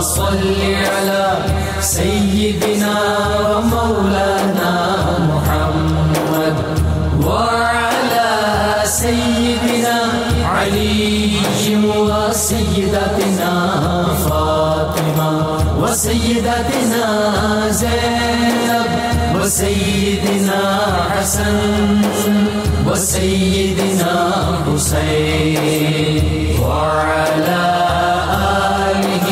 صل على سيدنا ومولانا محمد وعلى سيدنا علي وسيدتنا فاطمة وسيدتنا زينب وسيدنا حسن وسيدنا حسين وعلى آله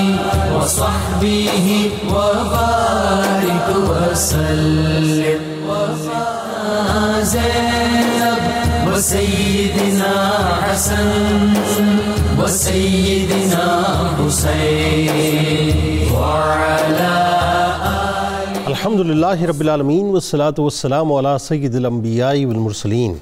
وصحبه وبارك وسلم زينب وسيدنا حسن وسيدنا حسين وعلى الحمدللہ رب العالمین والصلاة والسلام علی سید الانبیاء والمرسلین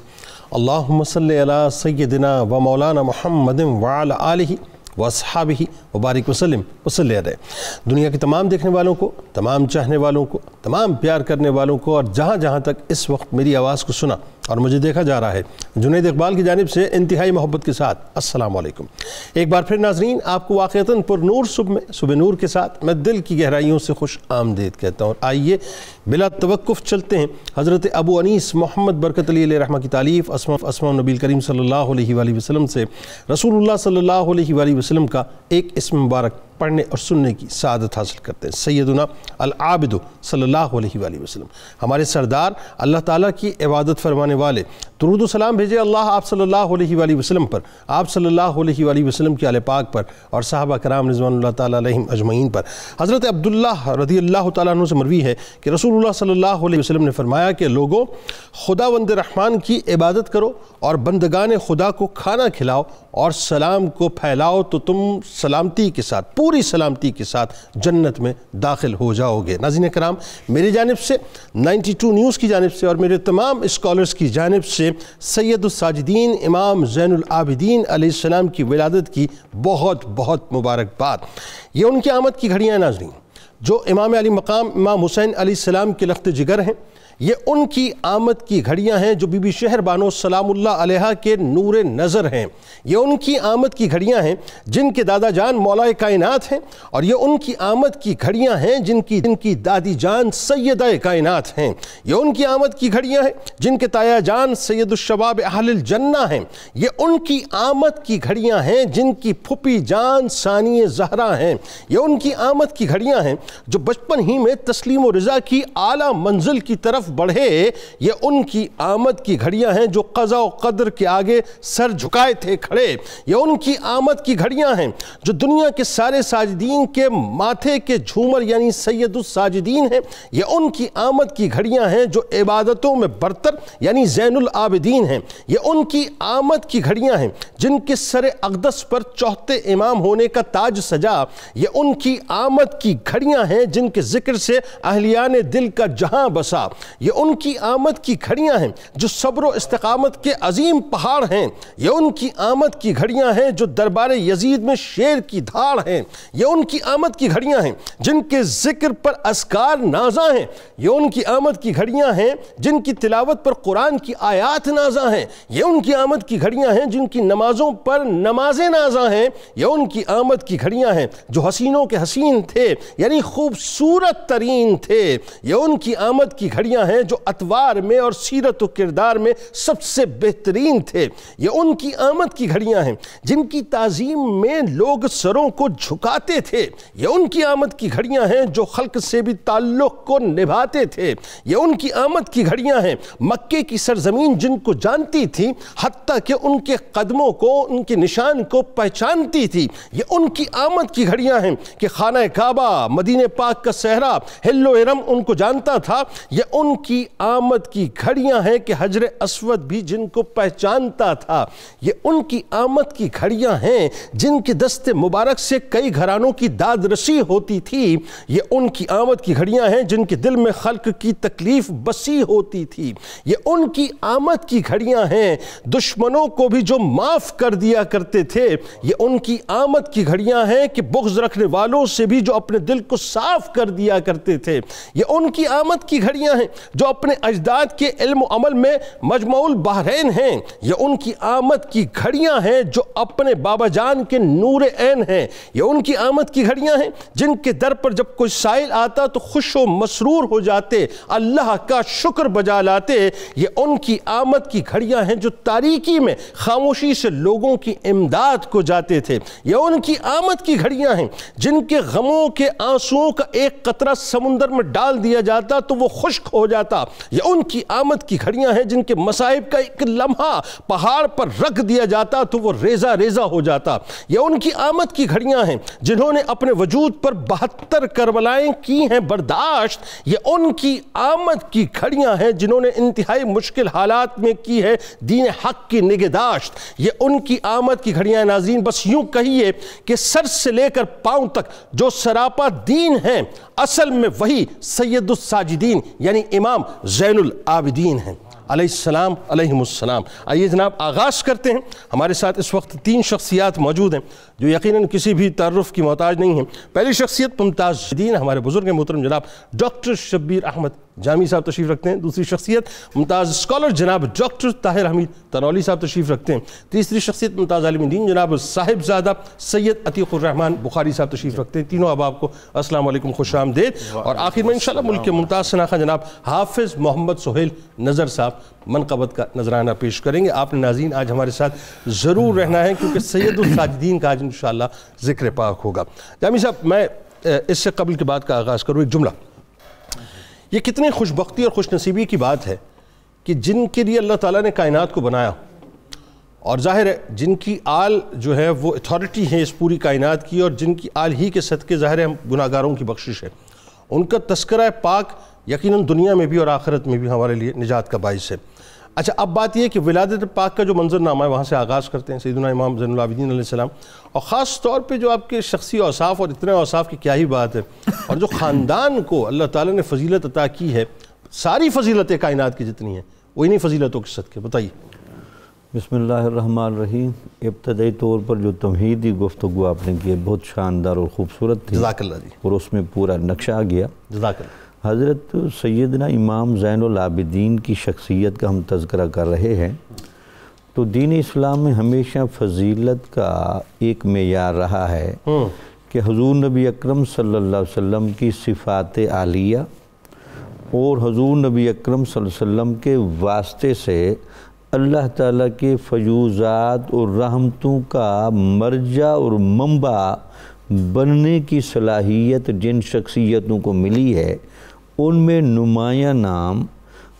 اللہم صلی علی سیدنا و مولانا محمد وعلی آلہ واصحابہ وبارک وسلم وصلی علیہ۔ دنیا کے تمام دیکھنے والوں کو، تمام چاہنے والوں کو، تمام پیار کرنے والوں کو اور جہاں جہاں تک اس وقت میری آواز کو سنا اور مجھے دیکھا جا رہا ہے، جنید اقبال کی جانب سے انتہائی محبت کے ساتھ السلام علیکم۔ ایک بار پھر ناظرین آپ کو واقعتاً پر نور صبح نور کے ساتھ میں دل کی گہرائیوں سے خوش آمدید کہتا ہوں۔ آئیے بلا توقف چلتے ہیں حضرت ابو انیس محمد برکت علی علیہ رحمہ کی تالیف اسماء نبی کریم صلی اللہ علیہ وآلہ وسلم سے رسول اللہ صلی اللہ علیہ وآلہ وسلم کا ایک اسم مبارک پڑھنے اور سننے کی سعادت حاصل کرتے ہیں۔ سیدنا العابد صلی اللہ علیہ وآلہ وسلم، ہمارے سردار، اللہ تعالیٰ کی عبادت فرمانے والے، درود و سلام بھیجے اللہ آپ صلی اللہ علیہ وآلہ وسلم پر، آپ صلی اللہ علیہ وآلہ وسلم کی آل پاک پر اور صحابہ کرام رضوان اللہ تعالیٰ علیہم اجمعین پر۔ حضرت عبداللہ رضی اللہ تعالیٰ عنہ سے مروی ہے کہ رسول اللہ صلی اللہ علیہ وسلم نے فرمایا کہ لوگوں، خداوند رحمان کی عبادت کرو اور بندگان خدا کو کھانا کھلاؤ اور سلام کو پھیلاؤ تو تم سلامتی کے ساتھ، پوری سلامتی کے ساتھ جنت میں داخل ہو جاؤ گے۔ ناظرین کرام، میری جانب سے 92 نیوز کی جانب سے اور میرے تمام اسکالرز کی جانب سے سید الساجدین امام زین العابدین علیہ السلام کی ولادت کی بہت بہت مبارکباد۔ یہ ان کی آمد کی گھڑیاں ہیں ناظرین، جو امام علی مقام امام حسین علیہ السلام کے لخت جگر ہیں۔ یہ ان کی آمد کی گھڑیاں ہیں جو بی بی شہر بانو سلام اللہ علیہا کے نور نظر ہیں۔ یہ ان کی آمد کی گھڑیاں ہیں جن کے دادا جان مولا کائنات ہیں، اور یہ ان کی آمد کی گھڑیاں ہیں جن کی دادی جان سیدہ کائنات ہیں۔ یہ ان کی آمد کی گھڑیاں ہیں جن کے تایا جان سید الشباب اہل الجنہ ہیں۔ یہ ان کی آمد کی گھڑیاں ہیں جن کی پھپھی جان ثانی زہرا ہیں۔ یہ ان کی آمد کی گھڑیاں ہیں جو بچپن ہی میں تسلیم و رضا کی اعلیٰ منزل کی طرف بڑھے۔ یہ ان کی آمد کی گھڑیاں ہیں جو قضاء و قدر کے آگے سر جھکائے تھے کھڑے۔ یہ ان کی آمد کی گھڑیاں ہیں جو دنیا کے سارے ساجدین کے ماتھے کے جھومر یعنی سید الساجدین ہیں۔ یہ ان کی آمد کی گھڑیاں ہیں جو عبادتوں میں برتر یعنی زین العابدین ہیں۔ یہ ان کی آمد کی گھڑیاں ہیں جن کے سر اقدس پر چوتھے امام ہونے کا تاج سجا۔ یہ ان کی آمد کی گھڑیاں ہیں جن کے ذکر سے اہلیان دل کا جہاں بسا۔ یہ ان کی آمد کی گھڑیاں ہیں جو صبر و استقامت کے عظیم پہاڑ ہیں۔ یہ ان کی آمد کی گھڑیاں ہیں جو دربار یزید میں شیر کی دھاڑ ہیں۔ یہ ان کی آمد کی گھڑیاں ہیں جن کے ذکر پر اذکار نازاں ہیں۔ یہ ان کی آمد کی گھڑیاں ہیں جن کی تلاوت پر قرآن کی آیات نازاں ہیں۔ یہ ان کی آمد کی گھڑیاں ہیں جن کی نمازوں پر نمازیں نازاں ہیں۔ یہ ان کی آمد کی گھڑیاں ہیں جو حسینوں کے حسین تھے یعنی خوبصورت ترین تھے۔ یہ ان کی آمد کی گھڑیاں ہیں جو اتوار میں اور سیرت و کردار میں سب سے بہترین تھے۔ یہ ان کی آمد کی گھڑیاں ہیں جن کی تعظیم میں لوگ سروں کو جھکاتے تھے۔ یہ ان کی آمد کی گھڑیاں ہیں جو خلق سے بھی تعلق کو نبھاتے تھے۔ یہ ان کی آمد کی گھڑیاں ہیں مکے کی سرزمین جن کو جانتی تھی حتیٰ کہ ان کے قدموں کو، ان کے نشان کو پہچانتی تھی۔ یہ ان کی آمد کی گھڑیاں ہیں کہ خانہ کعبہ، مدینہ پاک کا صحرا، ہل و ارم ان کو جانتا تھا۔ یہ ان کی آمد کی گھڑیاں ہیں کہ حجر اسود بھی جن کو پہچانتا تھا۔ یہ ان کی آمد کی گھڑیاں ہیں جن کے دست مبارک سے کئی گھرانوں کی داد رسی ہوتی تھی۔ یہ ان کی آمد کی گھڑیاں ہیں جن کے دل میں خلق کی تکلیف بسی ہوتی تھی۔ یہ ان کی آمد کی گھڑیاں ہیں دشمنوں کو بھی جو معاف کر دیا کرتے تھے۔ یہ ان کی آمد کی گھڑیاں ہیں کہ بغض رکھنے والوں سے بھی جو اپنے دل کو صاف کر دیا کرتے تھے۔ یہ ان کی آمد کی گھڑیاں ہیں جو اپنے اجداد کے علم و عمل میں مجمع البحرین ہیں، یہ ان کی آمد کی گھڑیاں ہیں جو اپنے بابا جان کے نور عین ہیں، یہ ان کی آمد کی گھڑیاں ہیں جن کے در پر جب کوئی سائل آتا تو خوش و مسرور ہو جاتے، اللہ کا شکر بجا لاتے۔ یہ ان کی آمد کی گھڑیاں ہیں جو تاریکی میں خاموشی سے لوگوں کی امداد کو جاتے تھے، یہ ان کی آمد کی گھڑیاں ہیں جن کے غموں کے آنسوؤں کا ایک قطرہ سمندر میں ڈال دیا جاتا تو وہ خشک ہو جاتا، یہ ان کی آمد کی گھڑیاں ہیں جن کے مصائب کا ایک لمحہ پہاڑ پر رکھ دیا جاتا تو وہ ریزہ ریزہ ہو جاتا، یہ ان کی آمد کی گھڑیاں ہیں جنہوں نے اپنے وجود پر 72 کربلائیں کی ہیں برداشت، یہ ان کی آمد کی گھڑیاں ہیں جنہوں نے انتہائی مشکل حالات میں کی ہے دین حق کی نگہداشت، یہ ان کی آمد کی گھڑیاں ہیں۔ ناظرین بس یوں کہیے کہ سر سے لے کر پاؤں تک جو سراپا دین ہیں اصل میں وہی سید الساجدین یعنی امام زین العابدین ہیں علیہ السلام علیہم السلام۔ آئیے جناب آغاز کرتے ہیں۔ ہمارے ساتھ اس وقت 3 شخصیات موجود ہیں جو یقیناً کسی بھی تعارف کی محتاج نہیں ہیں۔ پہلی شخصیت ممتاز دین ہمارے بزرگ محترم جناب ڈاکٹر شبیر احمد جامی صاحب تشریف رکھتے ہیں۔ دوسری شخصیت ممتاز اسکالر جناب ڈاکٹر طاہر حمید تنولی صاحب تشریف رکھتے ہیں۔ تیسری شخصیت ممتاز عالم دین جناب صاحبزادہ سید عتیق الرحمن بخاری صاحب تشریف رکھتے ہیں۔ تینوں احباب کو السلام علیکم، خوش آمدید۔ اور آخر میں انشاءاللہ ملک کے ممتاز شناخہ جناب حافظ محمد سہیل نظر صاحب منقبت کا نذرانہ پیش کریں گے۔ آپ نے ناظرین آج ہمارے ساتھ ضرور رہنا ہے کیونکہ سید الساجدین کا آج انشاءاللہ ذکر پاک ہوگا۔ جامی صاحب میں اس سے قبل کی بات کا آغاز کروں، ایک جملہ، یہ کتنی خوش بختی اور خوش نصیبی کی بات ہے کہ جن کے لیے اللہ تعالیٰ نے کائنات کو بنایا اور ظاہر ہے جن کی آل جو ہے وہ اتھارٹی ہے اس پوری کائنات کی اور جن کی آل ہی کے صدقے ظاہر ہے گناہگاروں کی بخشش ہے، ان کا تذکرہ پاک یقیناً دنیا میں بھی اور آخرت میں بھی ہمارے لیے نجات کا باعث ہے۔ اچھا اب بات یہ ہے کہ ولادت پاک کا جو منظرنامہ ہے وہاں سے آغاز کرتے ہیں، سیدنا امام زین العابدین علیہ السلام، اور خاص طور پہ جو آپ کے شخصی اوصاف اور اتنے اوصاف کی کیا ہی بات ہے، اور جو خاندان کو اللہ تعالیٰ نے فضیلت عطا کی ہے، ساری فضیلتیں کائنات کی جتنی ہیں وہ انہی فضیلتوں کے صدقے، بتائیے۔ بسم اللہ الرحمن الرحیم۔ ابتدائی طور پر جو تمہیدی گفتگو آپ نے کی ہے بہت شاندار اور خوبصورت تھی، جزاک اللہ جی، اور اس میں پورا نقشہ آ گیا۔ جزاک اللہ۔ حضرت سیدنا امام زین العابدین کی شخصیت کا ہم تذکرہ کر رہے ہیں، تو دین اسلام میں ہمیشہ فضیلت کا ایک معیار رہا ہے کہ حضور نبی اکرم صلی اللہ علیہ وسلم کی صفات عالیہ اور حضور نبی اکرم صلی اللہ علیہ وسلم کے واسطے سے اللہ تعالیٰ کے فیوزات اور رحمتوں کا مرجع اور منبع بننے کی صلاحیت جن شخصیتوں کو ملی ہے ان میں نمایاں نام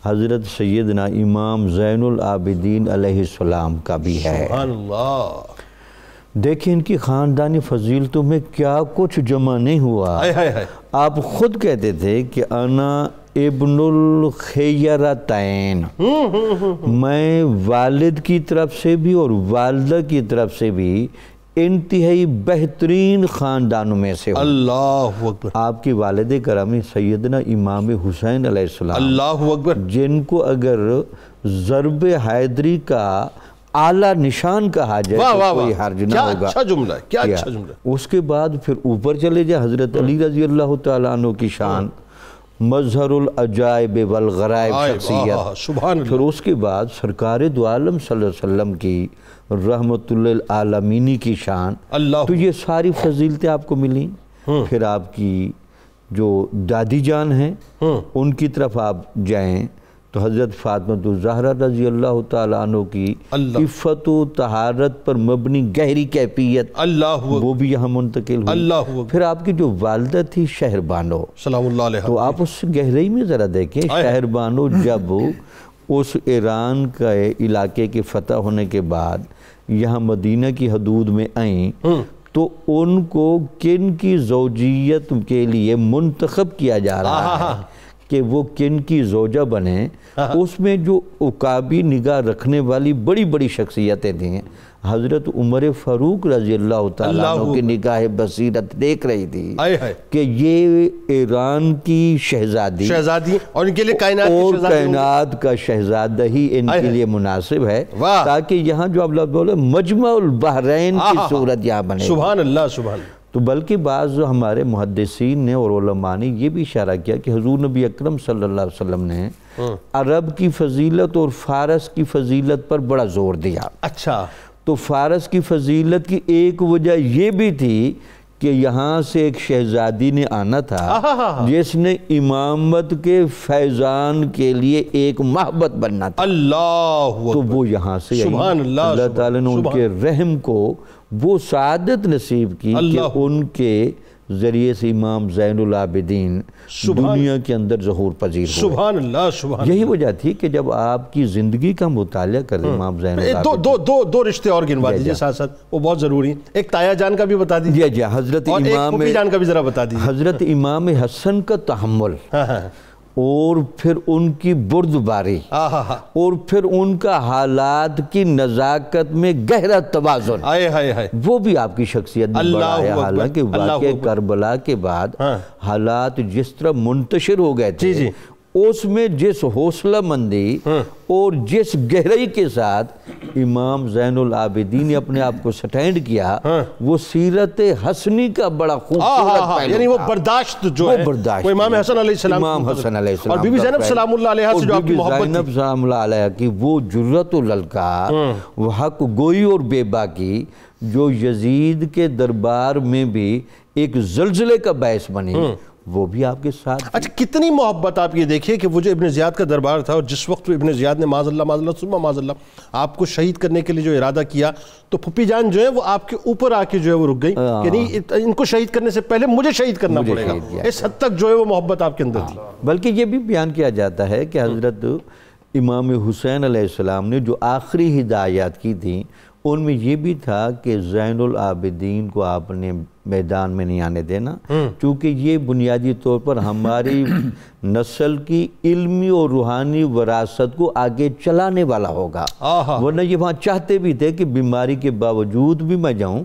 حضرت سیدنا امام زین العابدین علیہ السلام کا بھی ہے۔ سبحان اللہ۔ دیکھیں ان کی خاندانی فضیلتوں میں کیا کچھ جمع نہیں ہوا۔ آپ خود کہتے تھے کہ انا ابن الخیرتین، میں والد کی طرف سے بھی اور والدہ کی طرف سے بھی انتہائی بہترین خاندانوں میں سے ہوں۔ اللہ اکبر۔ آپ کی والد گرامی سیدنا امام حسین علیہ السلام، اللہ اکبر، جن کو اگر ضرب حیدری کا اعلیٰ نشان کہا جائے تو کوئی حرج نہ ہوگا۔ کیا اچھا جملہ ہے، کیا اچھا جملہ ہے۔ اس کے بعد پھر اوپر چلے جائے حضرت علی رضی اللہ تعالیٰ عنہ کی شان، مظہر العجائب والغرائب شخصیت۔ سبحان اللہ۔ پھر اس کے بعد سرکار دو عالم صلی اللہ علیہ وسلم کی رحمت للعالمینی کی شان۔ تو یہ ساری فضیلتیں آپ کو ملیں۔ پھر آپ کی جو دادی جان ہیں ان کی طرف آپ جائیں تو حضرت فاطمہ الزہرا رضی اللہ تعالیٰ عنہ کی عفت و طہارت پر مبنی گہری کیفیت، وہ بھی یہاں منتقل ہوئی۔ پھر آپ کی جو والدہ تھی شہر بانو، سلام اللہ علیہ، تو آپ اس گہرائی میں ذرا دیکھیں، شہر بانو جب اس ایران کا علاقے کے فتح ہونے کے بعد یہاں مدینہ کی حدود میں آئیں تو ان کو کن کی زوجیت کے لیے منتخب کیا جا رہا ہے کہ وہ کن کی زوجہ بنیں، اس میں جو عقابی نگاہ رکھنے والی بڑی بڑی شخصیتیں تھیں، حضرت عمر فاروق رضی اللہ تعالیٰ عنہ کی نگاہ بصیرت دیکھ رہی تھی کہ یہ ایران کی شہزادی اور ان کے لیے کائنات کا شہزادہ ہی ان کے لیے مناسب ہے، تاکہ یہاں جو اب بولے مجمع البحرین کی صورت یہاں بنے۔ سبحان اللہ، سبحان اللہ۔ تو بلکہ بعض ہمارے محدثین نے اور علماء نے یہ بھی اشارہ کیا کہ حضور نبی اکرم صلی اللہ علیہ وسلم نے عرب کی فضیلت اور فارس کی فضیلت پر بڑا زور دیا. اچھا. تو فارس کی فضیلت کی ایک وجہ یہ بھی تھی کہ یہاں سے ایک شہزادی نے آنا تھا جس نے امامت کے فیضان کے لیے ایک محبت بننا تھا. اللہ تو وہ یہاں سے سبحان اللہ تعالیٰ نے ان کے رحم کو وہ سعادت نصیب کی کہ ان کے ذریعے سے امام زین العابدین دنیا کے اندر ظہور پذیر ہوئے. سبحان اللہ سبحان. یہی وجہ تھی کہ جب آپ کی زندگی کا مطالعہ کریں امام زین العابدین دو رشتے اور گنوا دیجئے ساتھ ساتھ، وہ بہت ضروری ہیں. ایک تایا جان کا بھی بتا دیجئے جی حضرت اور ایک پھوپھی جان کا بھی ذرا بتا دیجئے. حضرت امام حسن کا تحمل اور پھر ان کی بردباری اور پھر ان کا حالات کی نزاکت میں گہرا توازن، وہ بھی آپ کی شخصیت میں بڑا ہے. حالانکہ واقعہ کربلا کے بعد حالات جس طرح منتشر ہو گئے تھے اس میں جس حوصلہ مندی اور جس گہرائی کے ساتھ امام زین العابدین نے اپنے آپ کو سٹینڈ کیا، وہ سیرت حسنی کا بڑا خوبصورت پہلو، یعنی وہ برداشت جو ہے وہ امام حسن علیہ السلام، امام حسن علیہ السلام اور بی بی زینب سلام اللہ علیہ سے جو آپ کی محبت تھی، زینب سلام اللہ علیہ کی وہ جرأت الالقاء، وہ حق گوئی اور بے باکی جو یزید کے دربار میں بھی ایک زلزلے کا باعث بنی، وہ بھی آپ کے ساتھ. اچھا کتنی محبت آپ یہ دیکھیں کہ وہ جو ابن زیاد کا دربار تھا اور جس وقت ابن زیاد نے معاذ اللہ ثم معاذ اللہ آپ کو شہید کرنے کے لیے جو ارادہ کیا، تو پھوپھی جان جو ہے وہ آپ کے اوپر آ کے جو ہے وہ رک گئی، یعنی ان کو شہید کرنے سے پہلے مجھے شہید کرنا پڑے گا. اس حد تک جو ہے وہ محبت آپ کے اندر تھی. بلکہ یہ بھی بیان کیا جاتا ہے کہ حضرت امام حسین علیہ السلام نے جو آخری ہدایات کی تھیں ان میں یہ بھی تھا کہ زین العابدین کو آپ نے میدان میں نہیں آنے دینا، چونکہ یہ بنیادی طور پر ہماری نسل کی علمی اور روحانی وراثت کو آگے چلانے والا ہوگا. ورنہ یہ وہاں چاہتے بھی تھے کہ بیماری کے باوجود بھی میں جاؤں،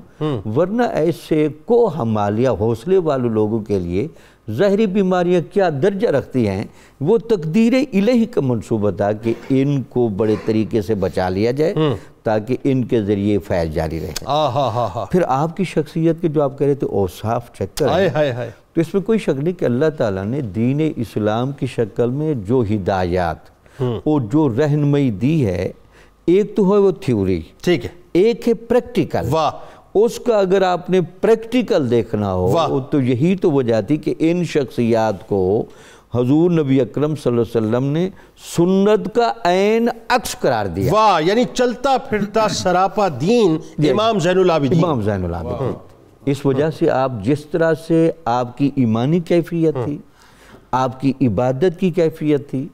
ورنہ ایسے کو حمالیہ حوصلے والے لوگوں کے لیے ظاہری بیماریاں کیا درجہ رکھتی ہیں، وہ تقدیر الہی کا منصوبہ تھا کہ ان کو بڑے طریقے سے بچا لیا جائے تاکہ ان کے ذریعے فیض جاری رہے. پھر آپ کی شخصیت کے جو آپ کہہ رہے تھے اوصاف چیک کریں تو اس میں کوئی شک نہیں کہ اللہ تعالیٰ نے دین اسلام کی شکل میں جو ہدایات اور جو رہنمائی دی ہے، ایک تو ہے وہ تھیوری، ٹھیک ہے، ایک ہے پریکٹیکل. اس کا اگر آپ نے پریکٹیکل دیکھنا ہو تو یہی تو وجہ تھی کہ ان شخصیات کو حضور نبی اکرم صلی اللہ علیہ وسلم نے سنت کا عین عکس قرار دیا. واہ، یعنی چلتا پھرتا سراپا دین امام زین العابدین. امام زین العابدین. اس وجہ سے آپ جس طرح سے آپ کی ایمانی کیفیت تھی، آپ کی عبادت کی کیفیت تھی،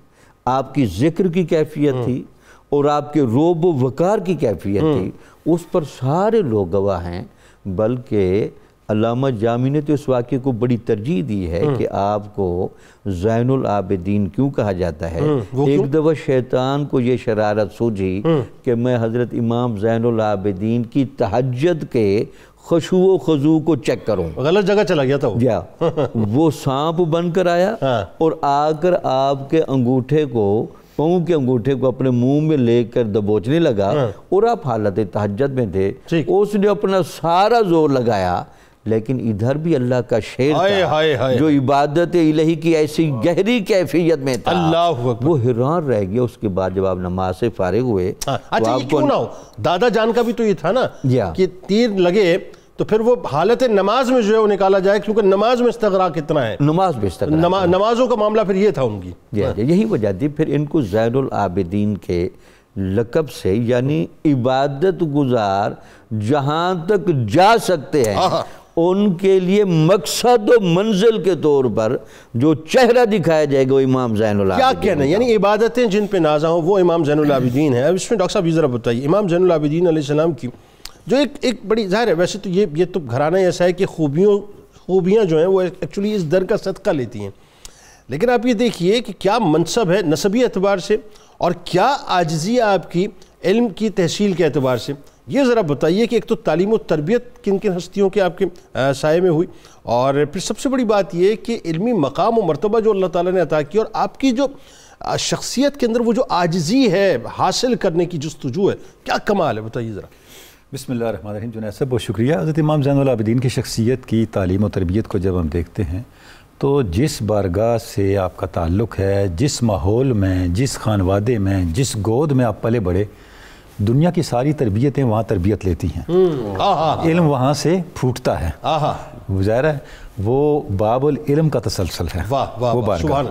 آپ کی ذکر کی کیفیت تھی اور آپ کے روب و وقار کی کیفیت تھی، اس پر سارے لوگ گواہ ہیں. بلکہ علامہ جامی نے تو اس واقعے کو بڑی ترجیح دی ہے کہ آپ کو زین العابدین کیوں کہا جاتا ہے. ایک دفعہ شیطان کو یہ شرارت سوجھی کہ میں حضرت امام زین العابدین کی تہجد کے خشوع و خضوع کو چیک کروں. غلط جگہ چلا گیا تھا وہ سانپ بن کر آیا اور آ کر آپ کے انگوٹھے کو، پاؤں کے انگوٹھے کو اپنے منہ میں لے کر دبوچنے لگا اور آپ حالت تہجد میں تھے. اس نے اپنا سارا زور لگایا، لیکن ادھر بھی اللہ کا شیر تھا جو عبادت الہی کی ایسی گہری کیفیت میں تھا، وہ حیران رہ گیا. اس کے بعد جب آپ نماز سے فارغ ہوئے، اچھا یہ کیوں نہ ہو، دادا جان کا بھی تو یہ تھا نا کہ تیر لگے تو پھر وہ حالت نماز میں جو ہے وہ نکالا جائے، کیونکہ نماز میں استغراق کتنا ہے، نماز میں استغراق، نمازوں کا معاملہ پھر یہ تھا ان کی. یہی وجہ تھی پھر ان کو زین العابدین کے لقب سے، یعنی عبادت گزار جہاں تک جا سکتے ہیں ان کے لیے مقصد و منزل کے طور پر جو چہرہ دکھایا جائے گا وہ امام زین العابدین. کیا کہنا ہے، یعنی عبادتیں جن پہ نازا ہوں وہ امام زین العابدین ہیں. اب اس میں ڈاکٹر صاحب یہ ذرا بتائیے، امام زین العابدین علیہ السلام کی جو ایک بڑی ظاہر ہے، ویسے تو یہ تو گھرانہ ایسا ہے کہ خوبیاں جو ہیں وہ ایکچولی اس در کا صدقہ لیتی ہیں، لیکن آپ یہ دیکھیے کہ کیا منصب ہے نسبی اعتبار سے اور کیا عاجزی آپ کی علم کی تحصیل کے اعتبار سے. یہ ذرا بتائیے کہ ایک تو تعلیم و تربیت کن کن ہستیوں کے آپ کے سائے میں ہوئی، اور پھر سب سے بڑی بات یہ کہ علمی مقام و مرتبہ جو اللہ تعالیٰ نے عطا کی، اور آپ کی جو شخصیت کے اندر وہ جو عاجزی ہے حاصل کرنے کی جستجو ہے، کیا کمال ہے، بتائیے ذرا. بسم اللہ الرحمن الرحیم. جنید صاحب بہت شکریہ. حضرت امام زین العابدین کی شخصیت کی تعلیم و تربیت کو جب ہم دیکھتے ہیں تو جس بارگاہ سے آپ کا تعلق ہے، جس ماحول میں، جس خانوادے میں، جس گود میں آپ پلے بڑھے، دنیا کی ساری تربیتیں وہاں تربیت لیتی ہیں. علم وہاں سے پھوٹتا ہے. ظاہر ہے وہ باب العلم کا تسلسل ہے. وہ بارگاہ.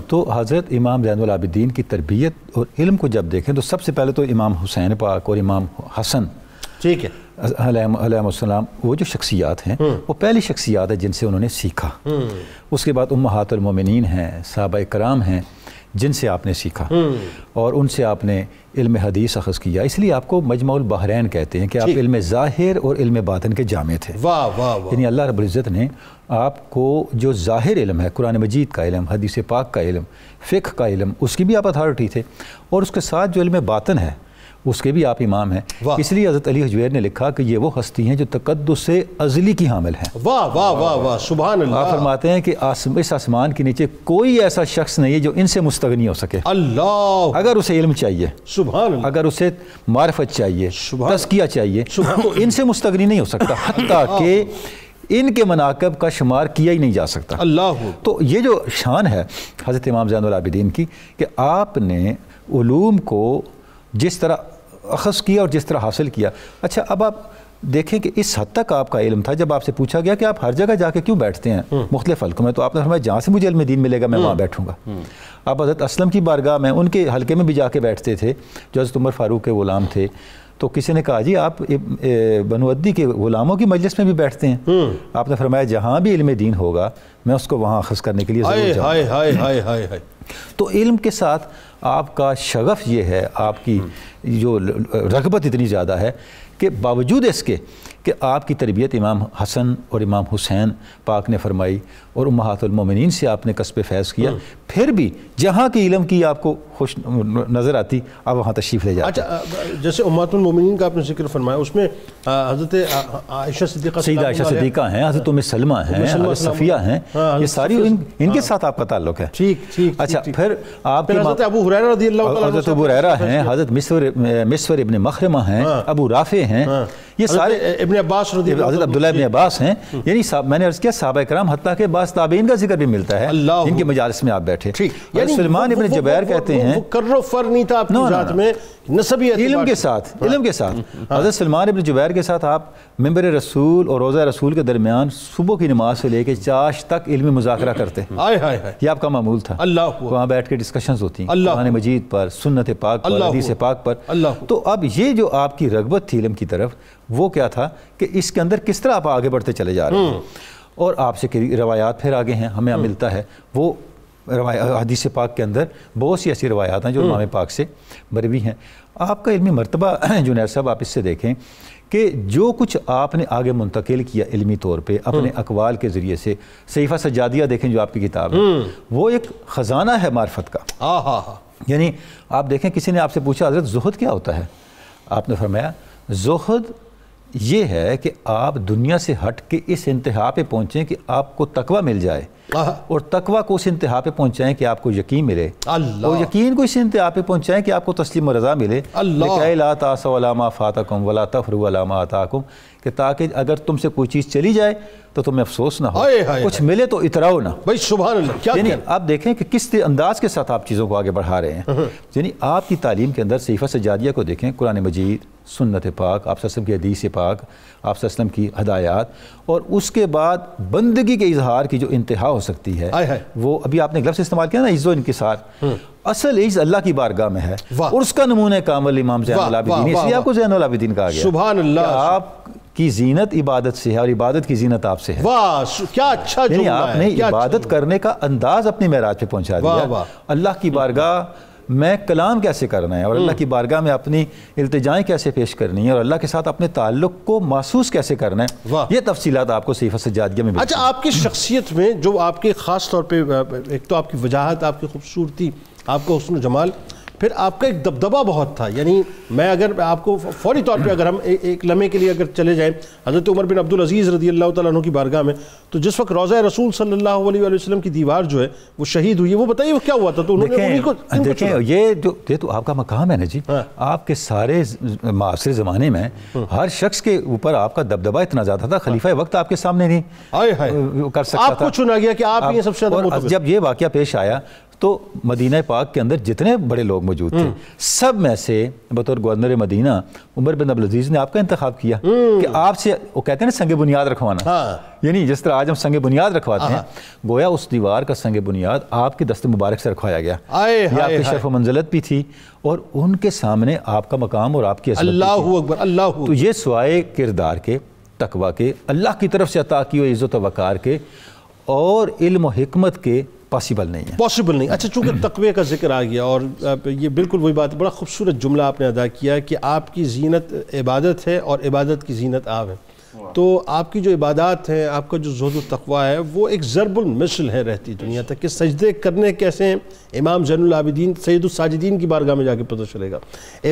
تو حضرت امام زین العابدین کی تربیت اور علم کو جب دیکھیں تو سب سے پہلے تو امام حسین پاک اور امام حسن ٹھیک ہے علیہ السلام، وہ جو شخصیات ہیں وہ پہلی شخصیات ہیں جن سے انہوں نے سیکھا. اس کے بعد امہات المومنین ہیں، صحابہ کرام ہیں جن سے آپ نے سیکھا اور ان سے آپ نے علم حدیث اخذ کیا. اس لیے آپ کو مجمع البحرین کہتے ہیں کہ آپ علم ظاہر اور علم باطن کے جامع تھے. یعنی اللہ رب العزت نے آپ کو جو ظاہر علم ہے، قرآن مجید کا علم، حدیث پاک کا علم، فقہ کا علم، اس کی بھی آپ اتھارٹی تھے، اور اس کے ساتھ جو علم باطن ہے اس کے بھی آپ امام ہیں. اس لیے حضرت علی حجویر نے لکھا کہ یہ وہ ہستی ہیں جو تقدس ازلی کی حامل ہیں. واہ واہ واہ واہ سبحان اللہ. آپ فرماتے ہیں کہ اس آسمان کے نیچے کوئی ایسا شخص نہیں ہے جو ان سے مستغنی ہو سکے. اللہ. اگر اسے علم چاہیے، سبحان اللہ، اگر اسے معرفت چاہیے، تزکیہ چاہیے، تو ان سے مستغنی نہیں ہو سکتا، حتیٰ کہ ان کے مناقب کا شمار کیا ہی نہیں جا سکتا. اللہ. تو یہ جو شان ہے حضرت امام زین العابدین کی کہ آپ نے علوم کو جس طرح اخذ کیا اور جس طرح حاصل کیا. اچھا اب آپ دیکھیں کہ اس حد تک آپ کا علم تھا، جب آپ سے پوچھا گیا کہ آپ ہر جگہ جا کے کیوں بیٹھتے ہیں مختلف حلقوں میں، تو آپ نے فرمایا جہاں سے مجھے علم دین ملے گا میں وہاں بیٹھوں گا. آپ حضرت اسلم کی بارگاہ میں ان کے حلقے میں بھی جا کے بیٹھتے تھے جو حضرت عمر فاروق کے غلام تھے. تو کسی نے کہا جی آپ بنو عدی کے غلاموں کی مجلس میں بھی بیٹھتے ہیں. آپ نے فرمایا جہاں بھی علم دین ہوگا میں اس کو وہاں اخذ کرنے کے لیے ضرور جاؤں گا. تو علم کے ساتھ آپ کا شغف یہ ہے، آپ کی جو رغبت اتنی زیادہ ہے کہ باوجود اس کے کہ آپ کی تربیت امام حسن اور امام حسین پاک نے فرمائی اور امہات المومنین سے آپ نے کسب فیض کیا، پھر بھی جہاں کی علم کی آپ کو خوش نظر آتی آپ وہاں تشریف لے جاتے. اچھا جیسے امہات المومنین کا آپ نے ذکر فرمایا، اس میں حضرت عائشہ صدیقہ، سیدہ عائشہ صدیقہ ہیں، حضرت ام سلمہ ہیں، حضرت صفیہ ہیں، یہ ساری ان کے ساتھ آپ کا تعلق ہے. ٹھیک. اچھا پھر آپ کے حضرت ابو ہریرہ رضی اللہ عنہ، حضرت ابو ہریرہ ہیں، حضرت مسور ابن مخرمہ ہیں، ابو رافع ہیں، یہ سارے ابن عباس رضی اللہ، حضرت عبداللہ ابن عباس ہیں. یعنی میں نے عرض کیا صحابہ کرام حتیٰ کہ بعض تابعین کا ذکر بھی ملتا ہے جن کے مجالس میں آپ بیٹھے. حضرت سلمان ابن جبیر کہتے ہیں کر و فر نہیں تھا آپ کی ذات میں، نسبی علم کے ساتھ حضرت سلمان ابن جبیر کے ساتھ آپ ممبر رسول اور روضہ رسول کے درمیان صبح کی نماز سے لے کے چاش تک علمی مذاکرہ کرتے ہیں. یہ آپ کا معمول تھا. وہاں بیٹھ کے ڈسکشنز ہوتی ہیں قرآن مجید پر، سنت پاک پر، حدیث پاک پر. تو اب یہ جو آپ کی رغبت تھی علم کی طرف، وہ کیا تھا کہ اس کے اندر کس طرح آپ آگے بڑھتے چلے جا رہے ہیں. اور آپ سے روایات پھر آگے ہیں، ہمیں ملتا ہے وہ حدیث پاک کے اندر بہت سی ایسی روایات ہیں جو امام پاک سے مروی ہیں. آپ کا علمی مرتبہ جنید صاحب آپ اس سے دیکھیں کہ جو کچھ آپ نے آگے منتقل کیا علمی طور پہ اپنے اقوال کے ذریعے سے، صحیفہ سجادیہ دیکھیں جو آپ کی کتاب ہے، وہ ایک خزانہ ہے معرفت کا. یعنی آپ دیکھیں کسی نے آپ سے پوچھا حضرت زہد کیا ہوتا ہے، آپ نے فرمایا زہد یہ ہے کہ آپ دنیا سے ہٹ کے اس انتہا پہ پہنچیں کہ آپ کو تقوی مل جائے، اور تقوی کو اس انتہا پہ پہنچائیں کہ آپ کو یقین ملے، اور یقین کو اس انتہا پہ پہنچائیں کہ آپ کو تسلیم و رضا ملے. لِكَيْ لَا تَأْسَوْا عَلَىٰ مَا فَاتَكُمْ وَلَا تَفْرَحُوا عَلَىٰ مَا آتَاكُمْ، کہ تاکہ اگر تم سے کوئی چیز چلی جائے تو تمہیں افسوس نہ ہو، کچھ ملے تو اتراؤ نہ. سبحان اللہ. یعنی آپ دیکھیں کہ کس انداز کے ساتھ آپ چیزوں کو آگے بڑھا رہے ہیں. یعنی آپ کی تعلیم کے اندر صحیفہ سجادیہ کو دیکھیں، قرآن مجید، سنت پاک، آپ صلی اللہ علیہ وسلم کی حدیث پاک، آپ صلی اللہ علیہ وسلم کی ہدایات، اور اس کے بعد بندگی کے اظہار کی جو انتہا ہو سکتی ہے، وہ ابھی آپ نے لفظ استعمال کیا نا، عز و انکسار. اصل عز اللہ کی بارگاہ میں ہے، اور اس کا نمونہ کامل امام زین العابدین، اس لیے آپ کو زین العابدین کہا گیا. سبحان اللہ. آپ کی زینت عبادت سے ہے اور عبادت کی زینت آپ سے ہے. واہ کیا اچھا جملہ ہے. یعنی آپ نے عبادت کرنے کا انداز اپنی معراج پہ پہنچا دیا. اللہ کی بارگاہ میں کلام کیسے کرنا ہے، اور اللہ کی بارگاہ میں اپنی التجائیں کیسے پیش کرنی ہے، اور اللہ کے ساتھ اپنے تعلق کو محسوس کیسے کرنا ہے، یہ تفصیلات آپ کو صحیفہ سجادیہ میں. اچھا آپ کی شخصیت میں جو آپ کے خاص طور پہ ایک تو آپ کی وجاہت، آپ کی خوبصورتی، آپ کا حسن و جمال، پھر آپ کا ایک دبدبہ بہت تھا. یعنی میں اگر آپ کو فوری طور پہ اگر ہم ایک لمحے کے لیے اگر چلے جائیں حضرت عمر بن عبدالعزیز رضی اللہ تعالیٰ عنہ کی بارگاہ میں, تو جس وقت روضہ رسول صلی اللہ علیہ وسلم کی دیوار جو ہے وہ شہید ہوئی ہے, وہ بتائیے وہ کیا ہوا تھا؟ تو انہوں نے دیکھیں یہ تو آپ کا مقام ہے نا جی. آپ کے سارے معاصر زمانے میں ہر شخص کے اوپر آپ کا دبدبہ اتنا زیادہ تھا, خلیفہ وقت آپ کے سامنے نہیں کر سکتا تھا, آپ کو چنا گیا کہ آپ یہ سب سے زیادہ. جب یہ واقعہ پیش آیا تو مدینہ پاک کے اندر جتنے بڑے لوگ موجود تھے سب میں سے بطور گورنر مدینہ عمر بن عبدالعزیز نے آپ کا انتخاب کیا کہ آپ سے, وہ کہتے ہیں نا سنگ بنیاد رکھوانا, یعنی جس طرح آج ہم سنگ بنیاد رکھواتے ہیں, گویا اس دیوار کا سنگ بنیاد آپ کے دست مبارک سے رکھوایا گیا. یہ آپ کی شرف و منزلت بھی تھی اور ان کے سامنے آپ کا مقام اور آپ کی عظمت. اللہ اکبر, اللہ اکبر. تو یہ سوائے کردار کے, تقویٰ کے, اللہ کی طرف سے عطا کی ہوئی عزت و وقار کے اور علم و حکمت کے پاسبل نہیں ہے. پاسبل نہیں. اچھا, چونکہ تقوی کا ذکر آ گیا اور یہ بالکل وہی بات, بڑا خوبصورت جملہ آپ نے ادا کیا کہ آپ کی زینت عبادت ہے اور عبادت کی زینت آپ ہے. تو آپ کی جو عبادات ہیں, آپ کا جو زہد و تقویٰ ہے, وہ ایک ضرب المثل ہے رہتی دنیا تک کہ سجدے کرنے کیسے ہیں امام زین العابدین سید الساجدین کی بارگاہ میں جا کے پتہ چلے گا,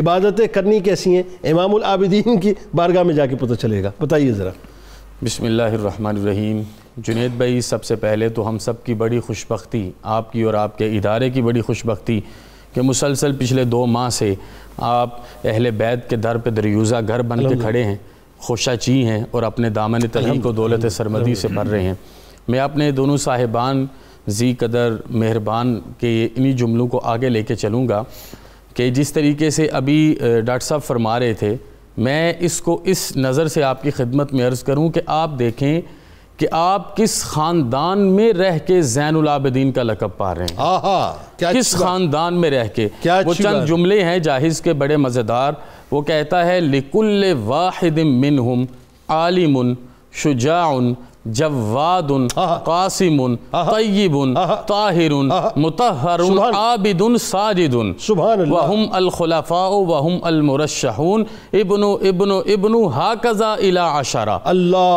عبادتیں کرنی کیسی ہیں امام العابدین کی بارگاہ میں جا کے پتہ چلے گا. بتائیے ذرا. بسم اللہ الرحمن الرحیم. جنید بھائی, سب سے پہلے تو ہم سب کی بڑی خوش بختی, آپ کی اور آپ کے ادارے کی بڑی خوش بختی کہ مسلسل پچھلے 2 ماہ سے آپ اہل بیت کے در پہ دریوزہ گھر بن کے کھڑے ہیں, خوشاچی ہیں اور اپنے دامن تحقیق و دولت سرمدی سے بھر رہے ہیں. میں اپنے دونوں صاحبان ذی قدر مہربان کے انہی جملوں کو آگے لے کے چلوں گا کہ جس طریقے سے ابھی ڈاکٹر صاحب فرما رہے تھے, میں اس کو اس نظر سے آپ کی خدمت میں عرض کروں کہ آپ دیکھیں کہ آپ کس خاندان میں رہ کے زین العابدین کا لقب پا رہے ہیں, کس خاندان میں رہ کے. وہ چند جملے ہیں جاہز کے بڑے مزیدار. وہ کہتا ہے لِكُلِّ وَاحِدٍ مِّنْهُمْ عَالِمٌ شُجَاعٌ جواد قاسم طیب طاہر مطہر عابد ساجد وہم الخلفاء وہم المرشحون ابن ہاکذا الی عشرہ.